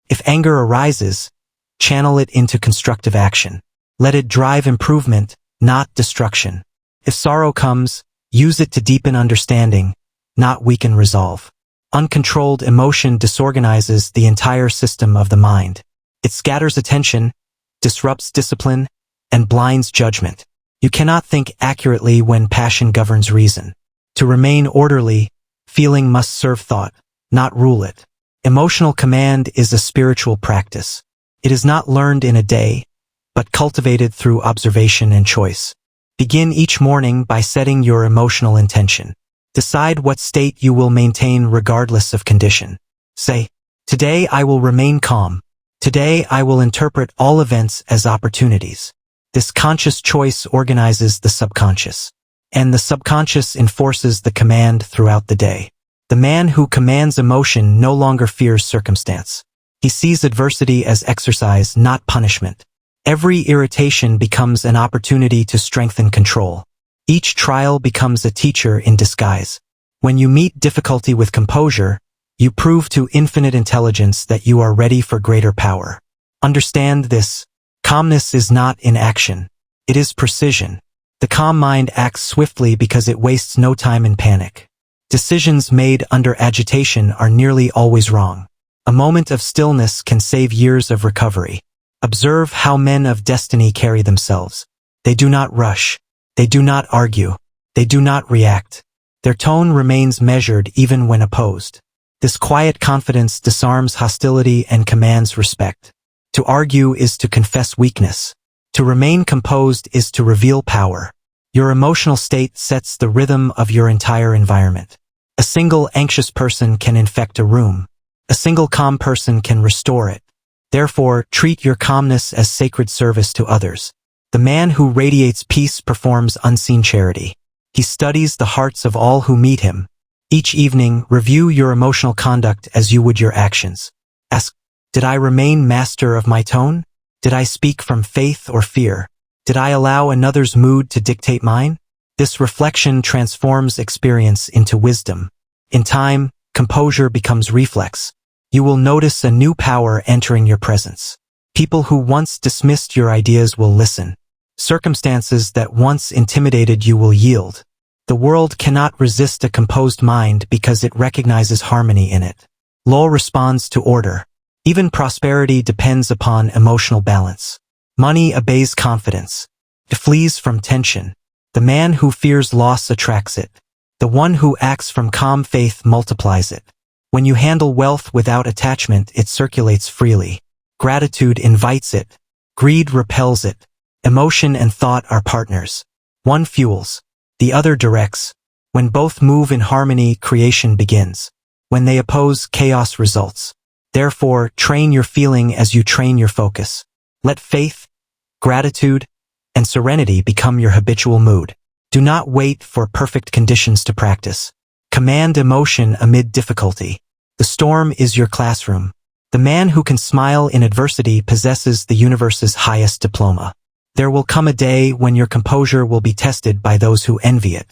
If anger arises, channel it into constructive action. Let it drive improvement, not destruction. If sorrow comes, use it to deepen understanding, not weaken resolve. Uncontrolled emotion disorganizes the entire system of the mind. It scatters attention, disrupts discipline, and blinds judgment. You cannot think accurately when passion governs reason. To remain orderly, feeling must serve thought, not rule it. Emotional command is a spiritual practice. It is not learned in a day, but cultivated through observation and choice. Begin each morning by setting your emotional intention. Decide what state you will maintain regardless of condition. Say, "Today I will remain calm. Today I will interpret all events as opportunities." This conscious choice organizes the subconscious, and the subconscious enforces the command throughout the day. The man who commands emotion no longer fears circumstance. He sees adversity as exercise, not punishment. Every irritation becomes an opportunity to strengthen control. Each trial becomes a teacher in disguise. When you meet difficulty with composure, you prove to infinite intelligence that you are ready for greater power. Understand this. Calmness is not inaction. It is precision. The calm mind acts swiftly because it wastes no time in panic. Decisions made under agitation are nearly always wrong. A moment of stillness can save years of recovery. Observe how men of destiny carry themselves. They do not rush. They do not argue. They do not react. Their tone remains measured even when opposed. This quiet confidence disarms hostility and commands respect. To argue is to confess weakness. To remain composed is to reveal power. Your emotional state sets the rhythm of your entire environment. A single anxious person can infect a room. A single calm person can restore it. Therefore, treat your calmness as sacred service to others. The man who radiates peace performs unseen charity. He studies the hearts of all who meet him. Each evening, review your emotional conduct as you would your actions. Ask, did I remain master of my tone? Did I speak from faith or fear? Did I allow another's mood to dictate mine? This reflection transforms experience into wisdom. In time, composure becomes reflex. You will notice a new power entering your presence. People who once dismissed your ideas will listen. Circumstances that once intimidated you will yield. The world cannot resist a composed mind because it recognizes harmony in it. Law responds to order. Even prosperity depends upon emotional balance. Money obeys confidence. It flees from tension. The man who fears loss attracts it. The one who acts from calm faith multiplies it. When you handle wealth without attachment, it circulates freely. Gratitude invites it. Greed repels it. Emotion and thought are partners. One fuels, the other directs. When both move in harmony, creation begins. When they oppose, chaos results. Therefore, train your feeling as you train your focus. Let faith, gratitude, and serenity become your habitual mood. Do not wait for perfect conditions to practice. Command emotion amid difficulty. The storm is your classroom. The man who can smile in adversity possesses the universe's highest diploma. There will come a day when your composure will be tested by those who envy it.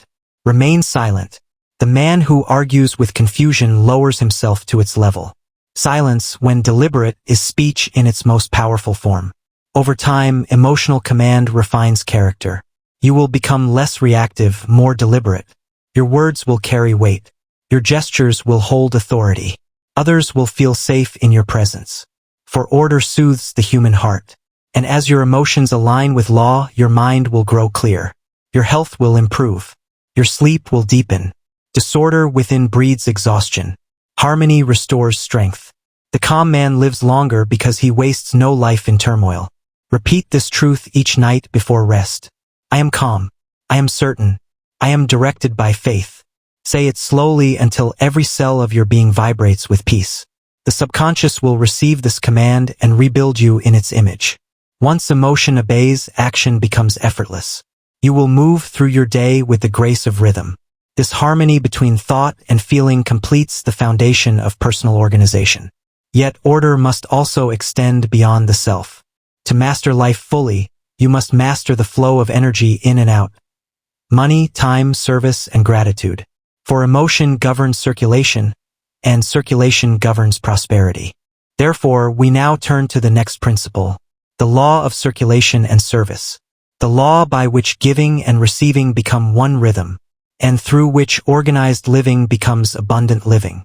Remain silent. The man who argues with confusion lowers himself to its level. Silence, when deliberate, is speech in its most powerful form. Over time, emotional command refines character. You will become less reactive, more deliberate. Your words will carry weight. Your gestures will hold authority. Others will feel safe in your presence. For order soothes the human heart. And as your emotions align with law, your mind will grow clear. Your health will improve. Your sleep will deepen. Disorder within breeds exhaustion. Harmony restores strength. The calm man lives longer because he wastes no life in turmoil. Repeat this truth each night before rest. I am calm. I am certain. I am directed by faith. Say it slowly until every cell of your being vibrates with peace. The subconscious will receive this command and rebuild you in its image. Once emotion obeys, action becomes effortless. You will move through your day with the grace of rhythm. This harmony between thought and feeling completes the foundation of personal organization. Yet order must also extend beyond the self. To master life fully, you must master the flow of energy in and out. Money, time, service, and gratitude. For emotion governs circulation, and circulation governs prosperity. Therefore, we now turn to the next principle, the law of circulation and service. The law by which giving and receiving become one rhythm, and through which organized living becomes abundant living.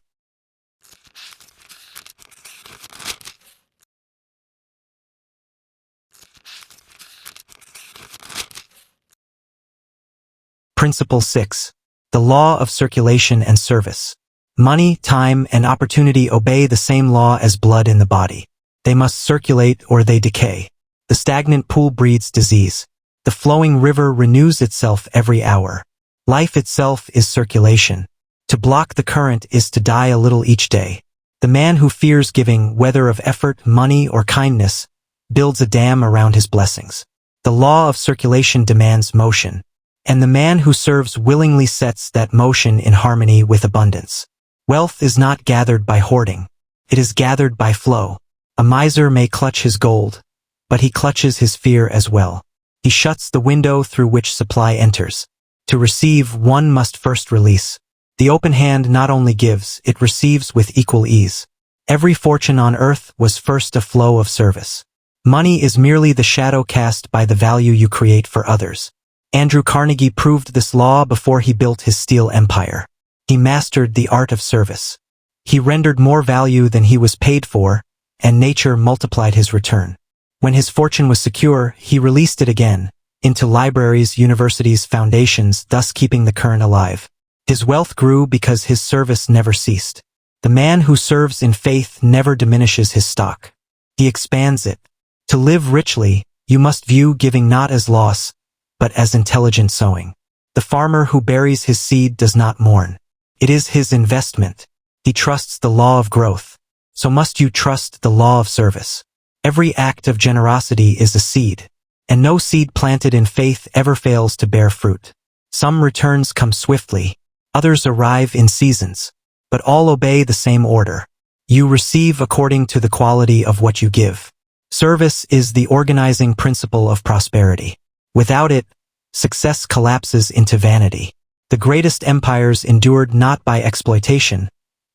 Principle 6. The law of circulation and service. Money, time, and opportunity obey the same law as blood in the body. They must circulate or they decay. The stagnant pool breeds disease. The flowing river renews itself every hour. Life itself is circulation. To block the current is to die a little each day. The man who fears giving, whether of effort, money, or kindness, builds a dam around his blessings. The law of circulation demands motion, and the man who serves willingly sets that motion in harmony with abundance. Wealth is not gathered by hoarding. It is gathered by flow. A miser may clutch his gold, but he clutches his fear as well. He shuts the window through which supply enters. To receive, one must first release. The open hand not only gives, it receives with equal ease. Every fortune on earth was first a flow of service. Money is merely the shadow cast by the value you create for others. Andrew Carnegie proved this law before he built his steel empire. He mastered the art of service. He rendered more value than he was paid for, and nature multiplied his return. When his fortune was secure, he released it again, into libraries, universities, foundations, thus keeping the current alive. His wealth grew because his service never ceased. The man who serves in faith never diminishes his stock. He expands it. To live richly, you must view giving not as loss, but as intelligent sowing. The farmer who buries his seed does not mourn. It is his investment. He trusts the law of growth. So must you trust the law of service. Every act of generosity is a seed, and no seed planted in faith ever fails to bear fruit. Some returns come swiftly, others arrive in seasons, but all obey the same order. You receive according to the quality of what you give. Service is the organizing principle of prosperity. Without it, success collapses into vanity. The greatest empires endured not by exploitation,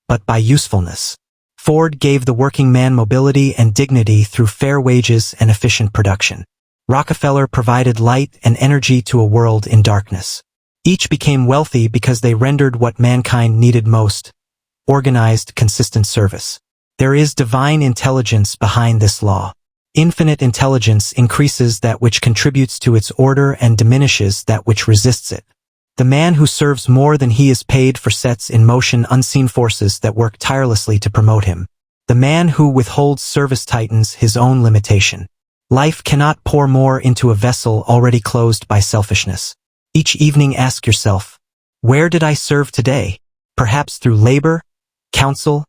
but by usefulness. Ford gave the working man mobility and dignity through fair wages and efficient production. Rockefeller provided light and energy to a world in darkness. Each became wealthy because they rendered what mankind needed most: organized, consistent service. There is divine intelligence behind this law. Infinite intelligence increases that which contributes to its order and diminishes that which resists it. The man who serves more than he is paid for sets in motion unseen forces that work tirelessly to promote him. The man who withholds service tightens his own limitation. Life cannot pour more into a vessel already closed by selfishness. Each evening ask yourself, where did I serve today? Perhaps through labor, counsel,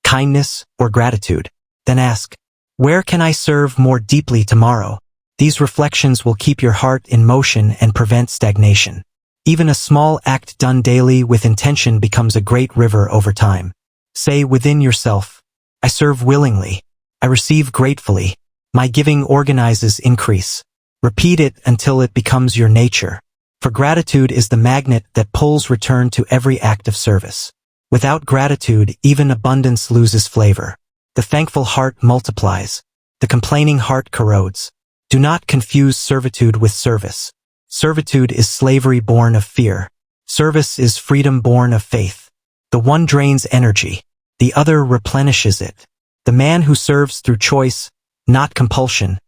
kindness, or gratitude. Then ask, where can I serve more deeply tomorrow? These reflections will keep your heart in motion and prevent stagnation. Even a small act done daily with intention becomes a great river over time. Say within yourself, I serve willingly. I receive gratefully. My giving organizes increase. Repeat it until it becomes your nature. For gratitude is the magnet that pulls return to every act of service. Without gratitude, even abundance loses flavor. The thankful heart multiplies. The complaining heart corrodes. Do not confuse servitude with service. Servitude is slavery born of fear. Service is freedom born of faith. The one drains energy. The other replenishes it. The man who serves through choice, not compulsion,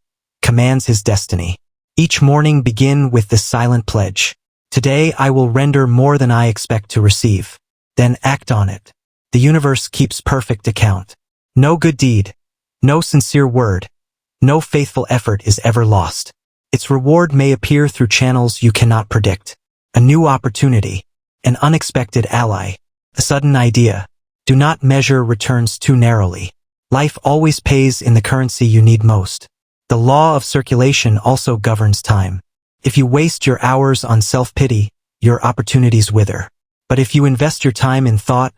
commands his destiny. Each morning begin with this silent pledge. Today I will render more than I expect to receive. Then act on it. The universe keeps perfect account. No good deed, no sincere word, no faithful effort is ever lost. Its reward may appear through channels you cannot predict. A new opportunity, an unexpected ally, a sudden idea. Do not measure returns too narrowly. Life always pays in the currency you need most. The law of circulation also governs time. If you waste your hours on self-pity, your opportunities wither. But if you invest your time in thought,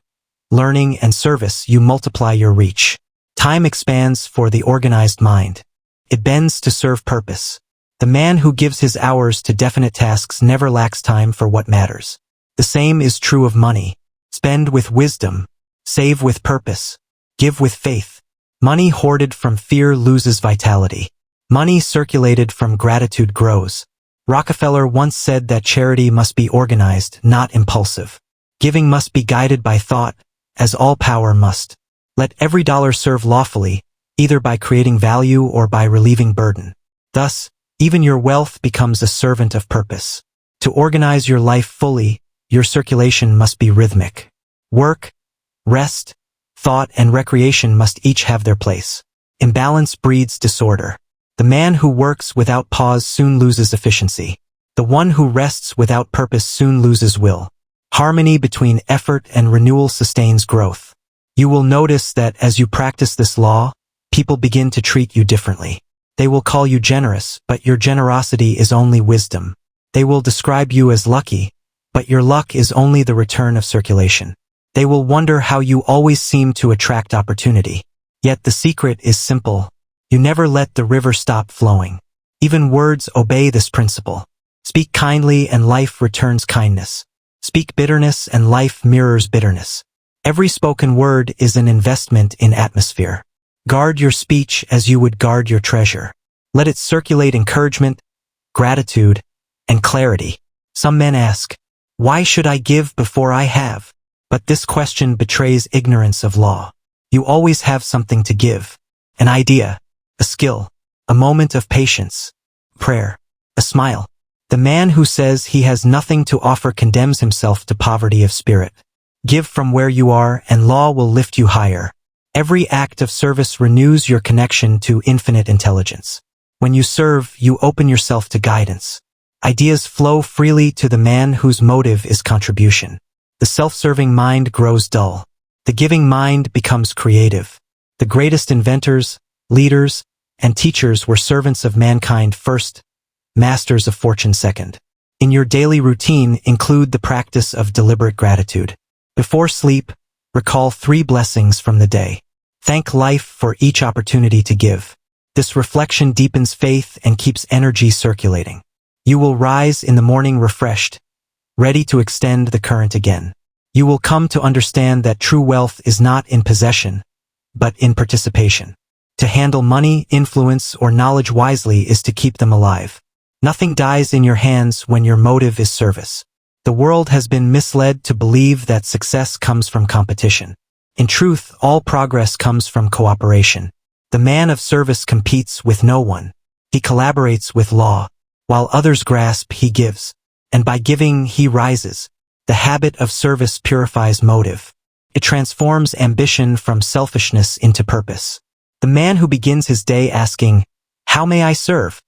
learning, and service, you multiply your reach. Time expands for the organized mind. It bends to serve purpose. The man who gives his hours to definite tasks never lacks time for what matters. The same is true of money. Spend with wisdom. Save with purpose. Give with faith. Money hoarded from fear loses vitality. Money circulated from gratitude grows. Rockefeller once said that charity must be organized, not impulsive. Giving must be guided by thought, as all power must. Let every dollar serve lawfully, either by creating value or by relieving burden. Thus, even your wealth becomes a servant of purpose. To organize your life fully, your circulation must be rhythmic. Work, rest, thought, and recreation must each have their place. Imbalance breeds disorder. The man who works without pause soon loses efficiency. The one who rests without purpose soon loses will. Harmony between effort and renewal sustains growth. You will notice that as you practice this law, people begin to treat you differently. They will call you generous, but your generosity is only wisdom. They will describe you as lucky, but your luck is only the return of circulation. They will wonder how you always seem to attract opportunity. Yet the secret is simple. You never let the river stop flowing. Even words obey this principle. Speak kindly and life returns kindness. Speak bitterness and life mirrors bitterness. Every spoken word is an investment in atmosphere. Guard your speech as you would guard your treasure. Let it circulate encouragement, gratitude, and clarity. Some men ask, why should I give before I have? But this question betrays ignorance of law. You always have something to give. An idea, a skill, a moment of patience, prayer, a smile. The man who says he has nothing to offer condemns himself to poverty of spirit. Give from where you are and law will lift you higher. Every act of service renews your connection to infinite intelligence. When you serve, you open yourself to guidance. Ideas flow freely to the man whose motive is contribution. The self-serving mind grows dull. The giving mind becomes creative. The greatest inventors, leaders, and teachers were servants of mankind first, masters of fortune second. In your daily routine, include the practice of deliberate gratitude. Before sleep, recall 3 blessings from the day. Thank life for each opportunity to give. This reflection deepens faith and keeps energy circulating. You will rise in the morning refreshed, ready to extend the current again. You will come to understand that true wealth is not in possession, but in participation. To handle money, influence, or knowledge wisely is to keep them alive. Nothing dies in your hands when your motive is service. The world has been misled to believe that success comes from competition. In truth, all progress comes from cooperation. The man of service competes with no one. He collaborates with law. While others grasp, he gives. And by giving, he rises. The habit of service purifies motive. It transforms ambition from selfishness into purpose. The man who begins his day asking, "How may I serve?"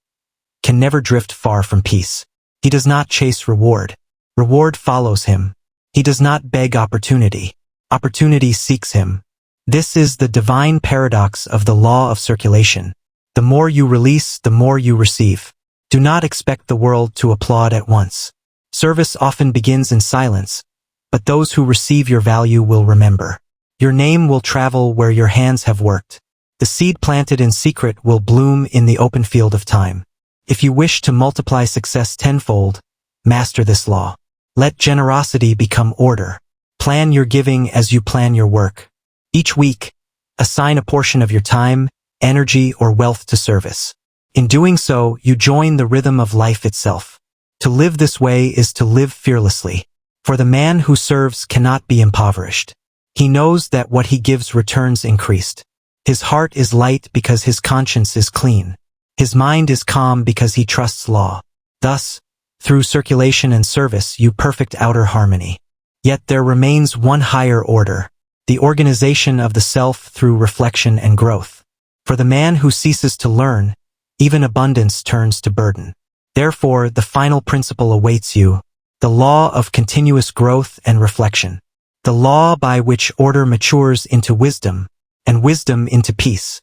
can never drift far from peace. He does not chase reward. Reward follows him. He does not beg opportunity. Opportunity seeks him. This is the divine paradox of the law of circulation. The more you release, the more you receive. Do not expect the world to applaud at once. Service often begins in silence, but those who receive your value will remember. Your name will travel where your hands have worked. The seed planted in secret will bloom in the open field of time. If you wish to multiply success tenfold, master this law. Let generosity become order. Plan your giving as you plan your work. Each week, assign a portion of your time, energy, or wealth to service. In doing so, you join the rhythm of life itself. To live this way is to live fearlessly. For the man who serves cannot be impoverished. He knows that what he gives returns increased. His heart is light because his conscience is clean. His mind is calm because he trusts law. Thus, through circulation and service, you perfect outer harmony. Yet there remains one higher order, the organization of the self through reflection and growth. For the man who ceases to learn, even abundance turns to burden. Therefore, the final principle awaits you, the law of continuous growth and reflection. The law by which order matures into wisdom, and wisdom into peace.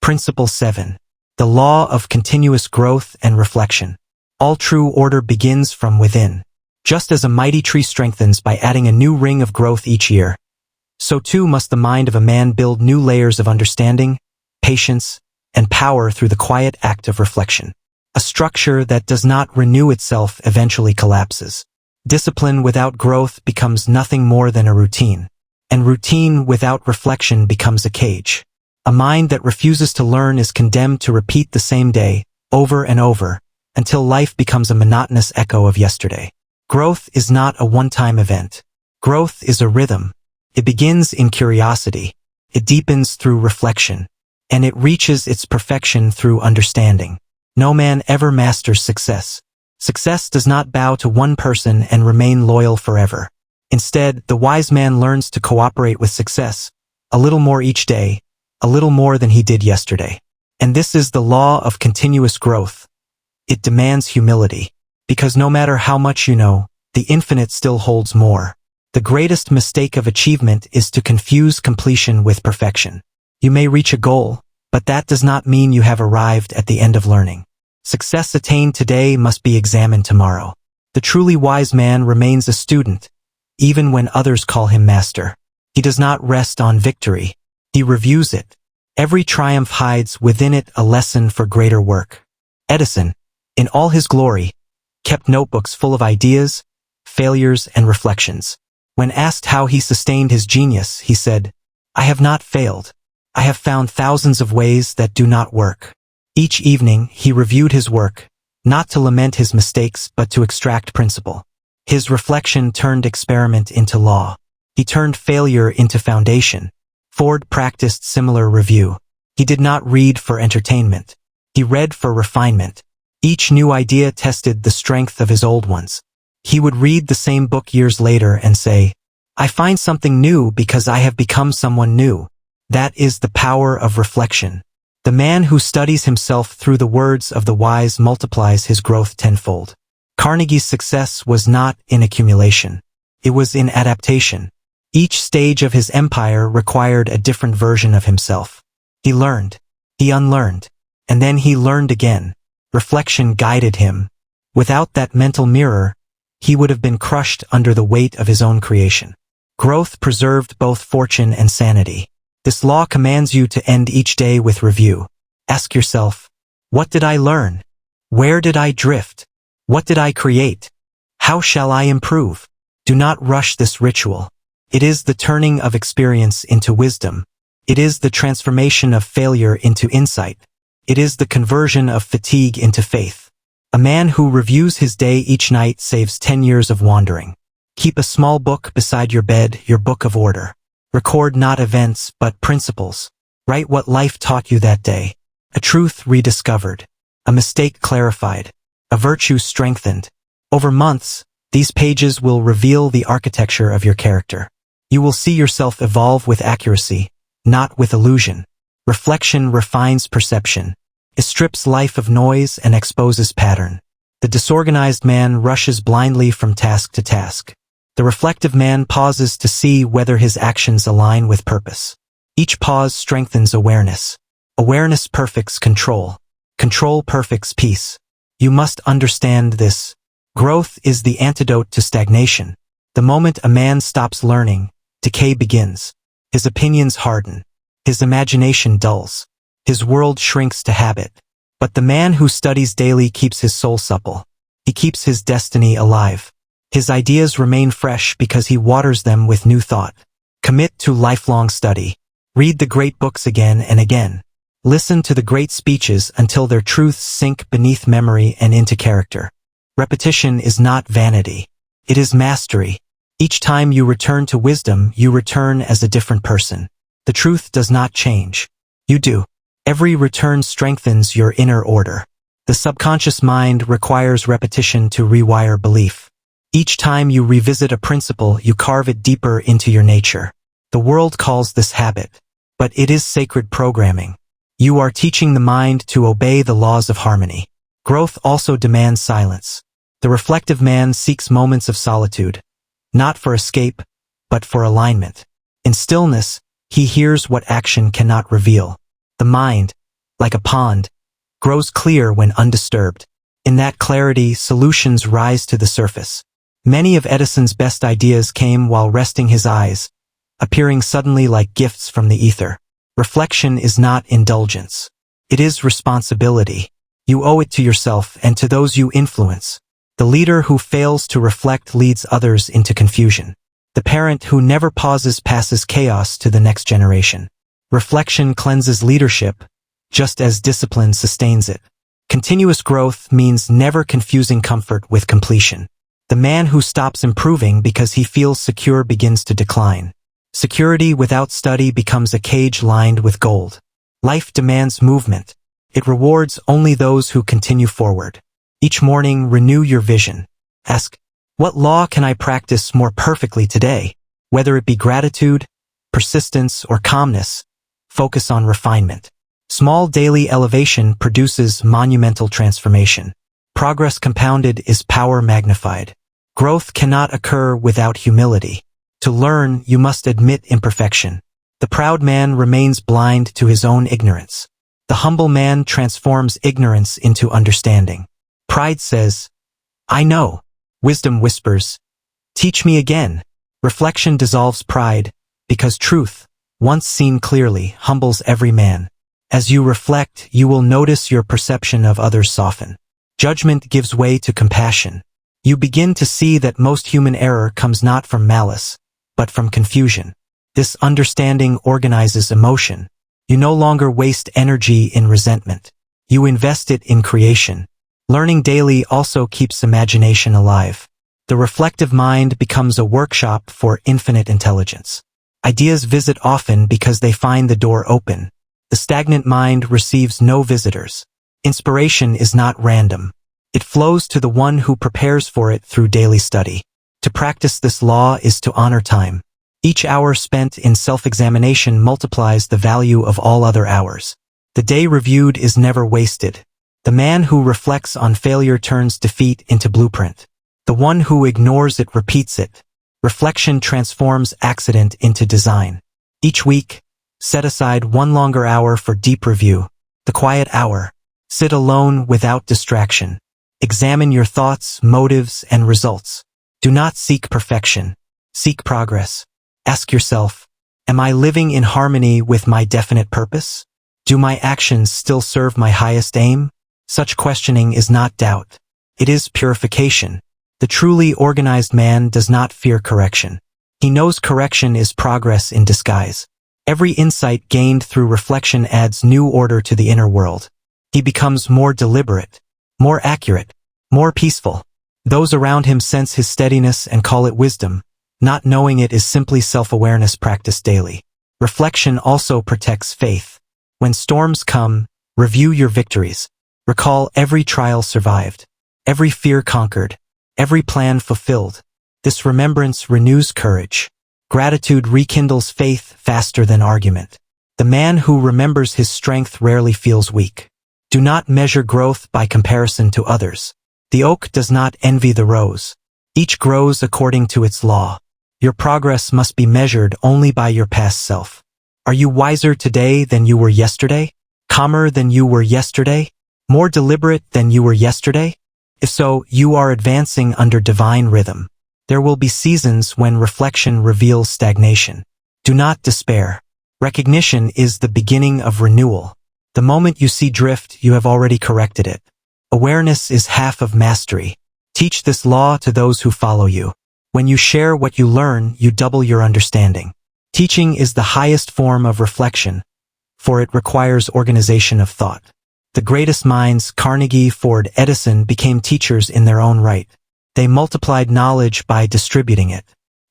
Principle 7. The law of continuous growth and reflection. All true order begins from within. Just as a mighty tree strengthens by adding a new ring of growth each year, so too must the mind of a man build new layers of understanding, patience, and power through the quiet act of reflection. A structure that does not renew itself eventually collapses. Discipline without growth becomes nothing more than a routine, and routine without reflection becomes a cage. A mind that refuses to learn is condemned to repeat the same day, over and over, until life becomes a monotonous echo of yesterday. Growth is not a one-time event. Growth is a rhythm. It begins in curiosity, it deepens through reflection, and it reaches its perfection through understanding. No man ever masters success. Success does not bow to one person and remain loyal forever. Instead, the wise man learns to cooperate with success, a little more each day, a little more than he did yesterday. And this is the law of continuous growth. It demands humility, because no matter how much you know, the infinite still holds more. The greatest mistake of achievement is to confuse completion with perfection. You may reach a goal, but that does not mean you have arrived at the end of learning. Success attained today must be examined tomorrow. The truly wise man remains a student, even when others call him master. He does not rest on victory. He reviews it. Every triumph hides within it a lesson for greater work. Edison, in all his glory, kept notebooks full of ideas, failures, and reflections. When asked how he sustained his genius, he said, "I have not failed. I have found thousands of ways that do not work." Each evening, he reviewed his work, not to lament his mistakes but to extract principle. His reflection turned experiment into law. He turned failure into foundation. Ford practiced similar review. He did not read for entertainment. He read for refinement. Each new idea tested the strength of his old ones. He would read the same book years later and say, "I find something new because I have become someone new." That is the power of reflection. The man who studies himself through the words of the wise multiplies his growth tenfold. Carnegie's success was not in accumulation. It was in adaptation. Each stage of his empire required a different version of himself. He learned, he unlearned, and then he learned again. Reflection guided him. Without that mental mirror, he would have been crushed under the weight of his own creation. Growth preserved both fortune and sanity. This law commands you to end each day with review. Ask yourself, what did I learn? Where did I drift? What did I create? How shall I improve? Do not rush this ritual. It is the turning of experience into wisdom. It is the transformation of failure into insight. It is the conversion of fatigue into faith. A man who reviews his day each night saves 10 years of wandering. Keep a small book beside your bed, your book of order. Record not events, but principles. Write what life taught you that day. A truth rediscovered. A mistake clarified. A virtue strengthened. Over months, these pages will reveal the architecture of your character. You will see yourself evolve with accuracy, not with illusion. Reflection refines perception. It strips life of noise and exposes pattern. The disorganized man rushes blindly from task to task. The reflective man pauses to see whether his actions align with purpose. Each pause strengthens awareness. Awareness perfects control. Control perfects peace. You must understand this. Growth is the antidote to stagnation. The moment a man stops learning, decay begins. His opinions harden. His imagination dulls. His world shrinks to habit. But the man who studies daily keeps his soul supple. He keeps his destiny alive. His ideas remain fresh because he waters them with new thought. Commit to lifelong study. Read the great books again and again. Listen to the great speeches until their truths sink beneath memory and into character. Repetition is not vanity. It is mastery. Each time you return to wisdom, you return as a different person. The truth does not change. You do. Every return strengthens your inner order. The subconscious mind requires repetition to rewire belief. Each time you revisit a principle, you carve it deeper into your nature. The world calls this habit, but it is sacred programming. You are teaching the mind to obey the laws of harmony. Growth also demands silence. The reflective man seeks moments of solitude, not for escape, but for alignment. In stillness, he hears what action cannot reveal. The mind, like a pond, grows clear when undisturbed. In that clarity, solutions rise to the surface. Many of Edison's best ideas came while resting his eyes, appearing suddenly like gifts from the ether. Reflection is not indulgence. It is responsibility. You owe it to yourself and to those you influence. The leader who fails to reflect leads others into confusion. The parent who never pauses passes chaos to the next generation. Reflection cleanses leadership, just as discipline sustains it. Continuous growth means never confusing comfort with completion. The man who stops improving because he feels secure begins to decline. Security without study becomes a cage lined with gold. Life demands movement. It rewards only those who continue forward. Each morning, renew your vision. Ask, what law can I practice more perfectly today? Whether it be gratitude, persistence, or calmness, focus on refinement. Small daily elevation produces monumental transformation. Progress compounded is power magnified. Growth cannot occur without humility. To learn, you must admit imperfection. The proud man remains blind to his own ignorance. The humble man transforms ignorance into understanding. Pride says, I know. Wisdom whispers, teach me again. Reflection dissolves pride, because truth, once seen clearly, humbles every man. As you reflect, you will notice your perception of others soften. Judgment gives way to compassion. You begin to see that most human error comes not from malice, but from confusion. This understanding organizes emotion. You no longer waste energy in resentment. You invest it in creation. Learning daily also keeps imagination alive. The reflective mind becomes a workshop for infinite intelligence. Ideas visit often because they find the door open. The stagnant mind receives no visitors. Inspiration is not random. It flows to the one who prepares for it through daily study. To practice this law is to honor time. Each hour spent in self-examination multiplies the value of all other hours. The day reviewed is never wasted. The man who reflects on failure turns defeat into blueprint. The one who ignores it repeats it. Reflection transforms accident into design. Each week, set aside one longer hour for deep review. The quiet hour. Sit alone without distraction. Examine your thoughts, motives, and results. Do not seek perfection. Seek progress. Ask yourself, am I living in harmony with my definite purpose? Do my actions still serve my highest aim? Such questioning is not doubt. It is purification. The truly organized man does not fear correction. He knows correction is progress in disguise. Every insight gained through reflection adds new order to the inner world. He becomes more deliberate, more accurate, more peaceful. Those around him sense his steadiness and call it wisdom. Not knowing it is simply self-awareness practiced daily. Reflection also protects faith. When storms come, review your victories. Recall every trial survived, every fear conquered, every plan fulfilled. This remembrance renews courage. Gratitude rekindles faith faster than argument. The man who remembers his strength rarely feels weak. Do not measure growth by comparison to others. The oak does not envy the rose. Each grows according to its law. Your progress must be measured only by your past self. Are you wiser today than you were yesterday? Calmer than you were yesterday? More deliberate than you were yesterday? If so, you are advancing under divine rhythm. There will be seasons when reflection reveals stagnation. Do not despair. Recognition is the beginning of renewal. The moment you see drift, you have already corrected it. Awareness is half of mastery. Teach this law to those who follow you. When you share what you learn, you double your understanding. Teaching is the highest form of reflection, for it requires organization of thought. The greatest minds, Carnegie, Ford, Edison, became teachers in their own right. They multiplied knowledge by distributing it.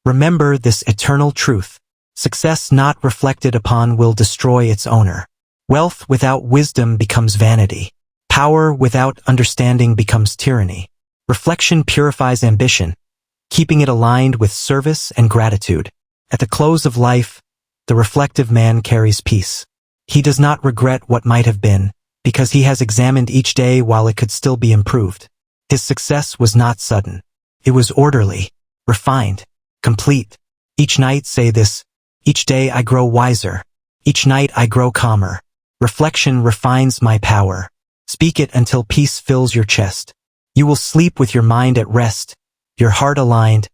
Remember this eternal truth. Success not reflected upon will destroy its owner. Wealth without wisdom becomes vanity. Power without understanding becomes tyranny. Reflection purifies ambition, keeping it aligned with service and gratitude. At the close of life, the reflective man carries peace. He does not regret what might have been, because he has examined each day while it could still be improved. His success was not sudden. It was orderly, refined, complete. Each night say this: each day I grow wiser. Each night I grow calmer. Reflection refines my power. Speak it until peace fills your chest. You will sleep with your mind at rest, your heart aligned,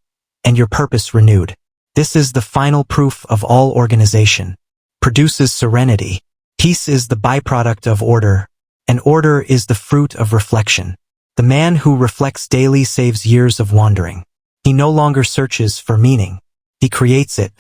and your purpose renewed. This is the final proof of all organization. Produces serenity. Peace is the byproduct of order, and order is the fruit of reflection. The man who reflects daily saves years of wandering. He no longer searches for meaning. He creates it.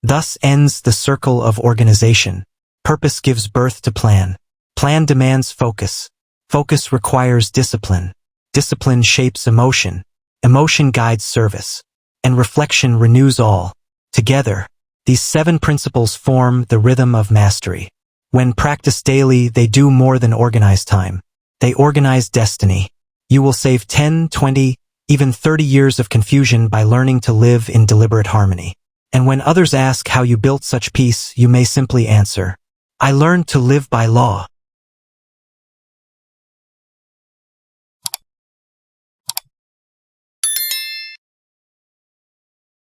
Thus ends the circle of organization. Purpose gives birth to plan. Plan demands focus. Focus requires discipline. Discipline shapes emotion. Emotion guides service. And reflection renews all. Together, these 7 principles form the rhythm of mastery. When practiced daily, they do more than organize time. They organize destiny. You will save 10, 20, even 30 years of confusion by learning to live in deliberate harmony. And when others ask how you built such peace, you may simply answer, I learned to live by law.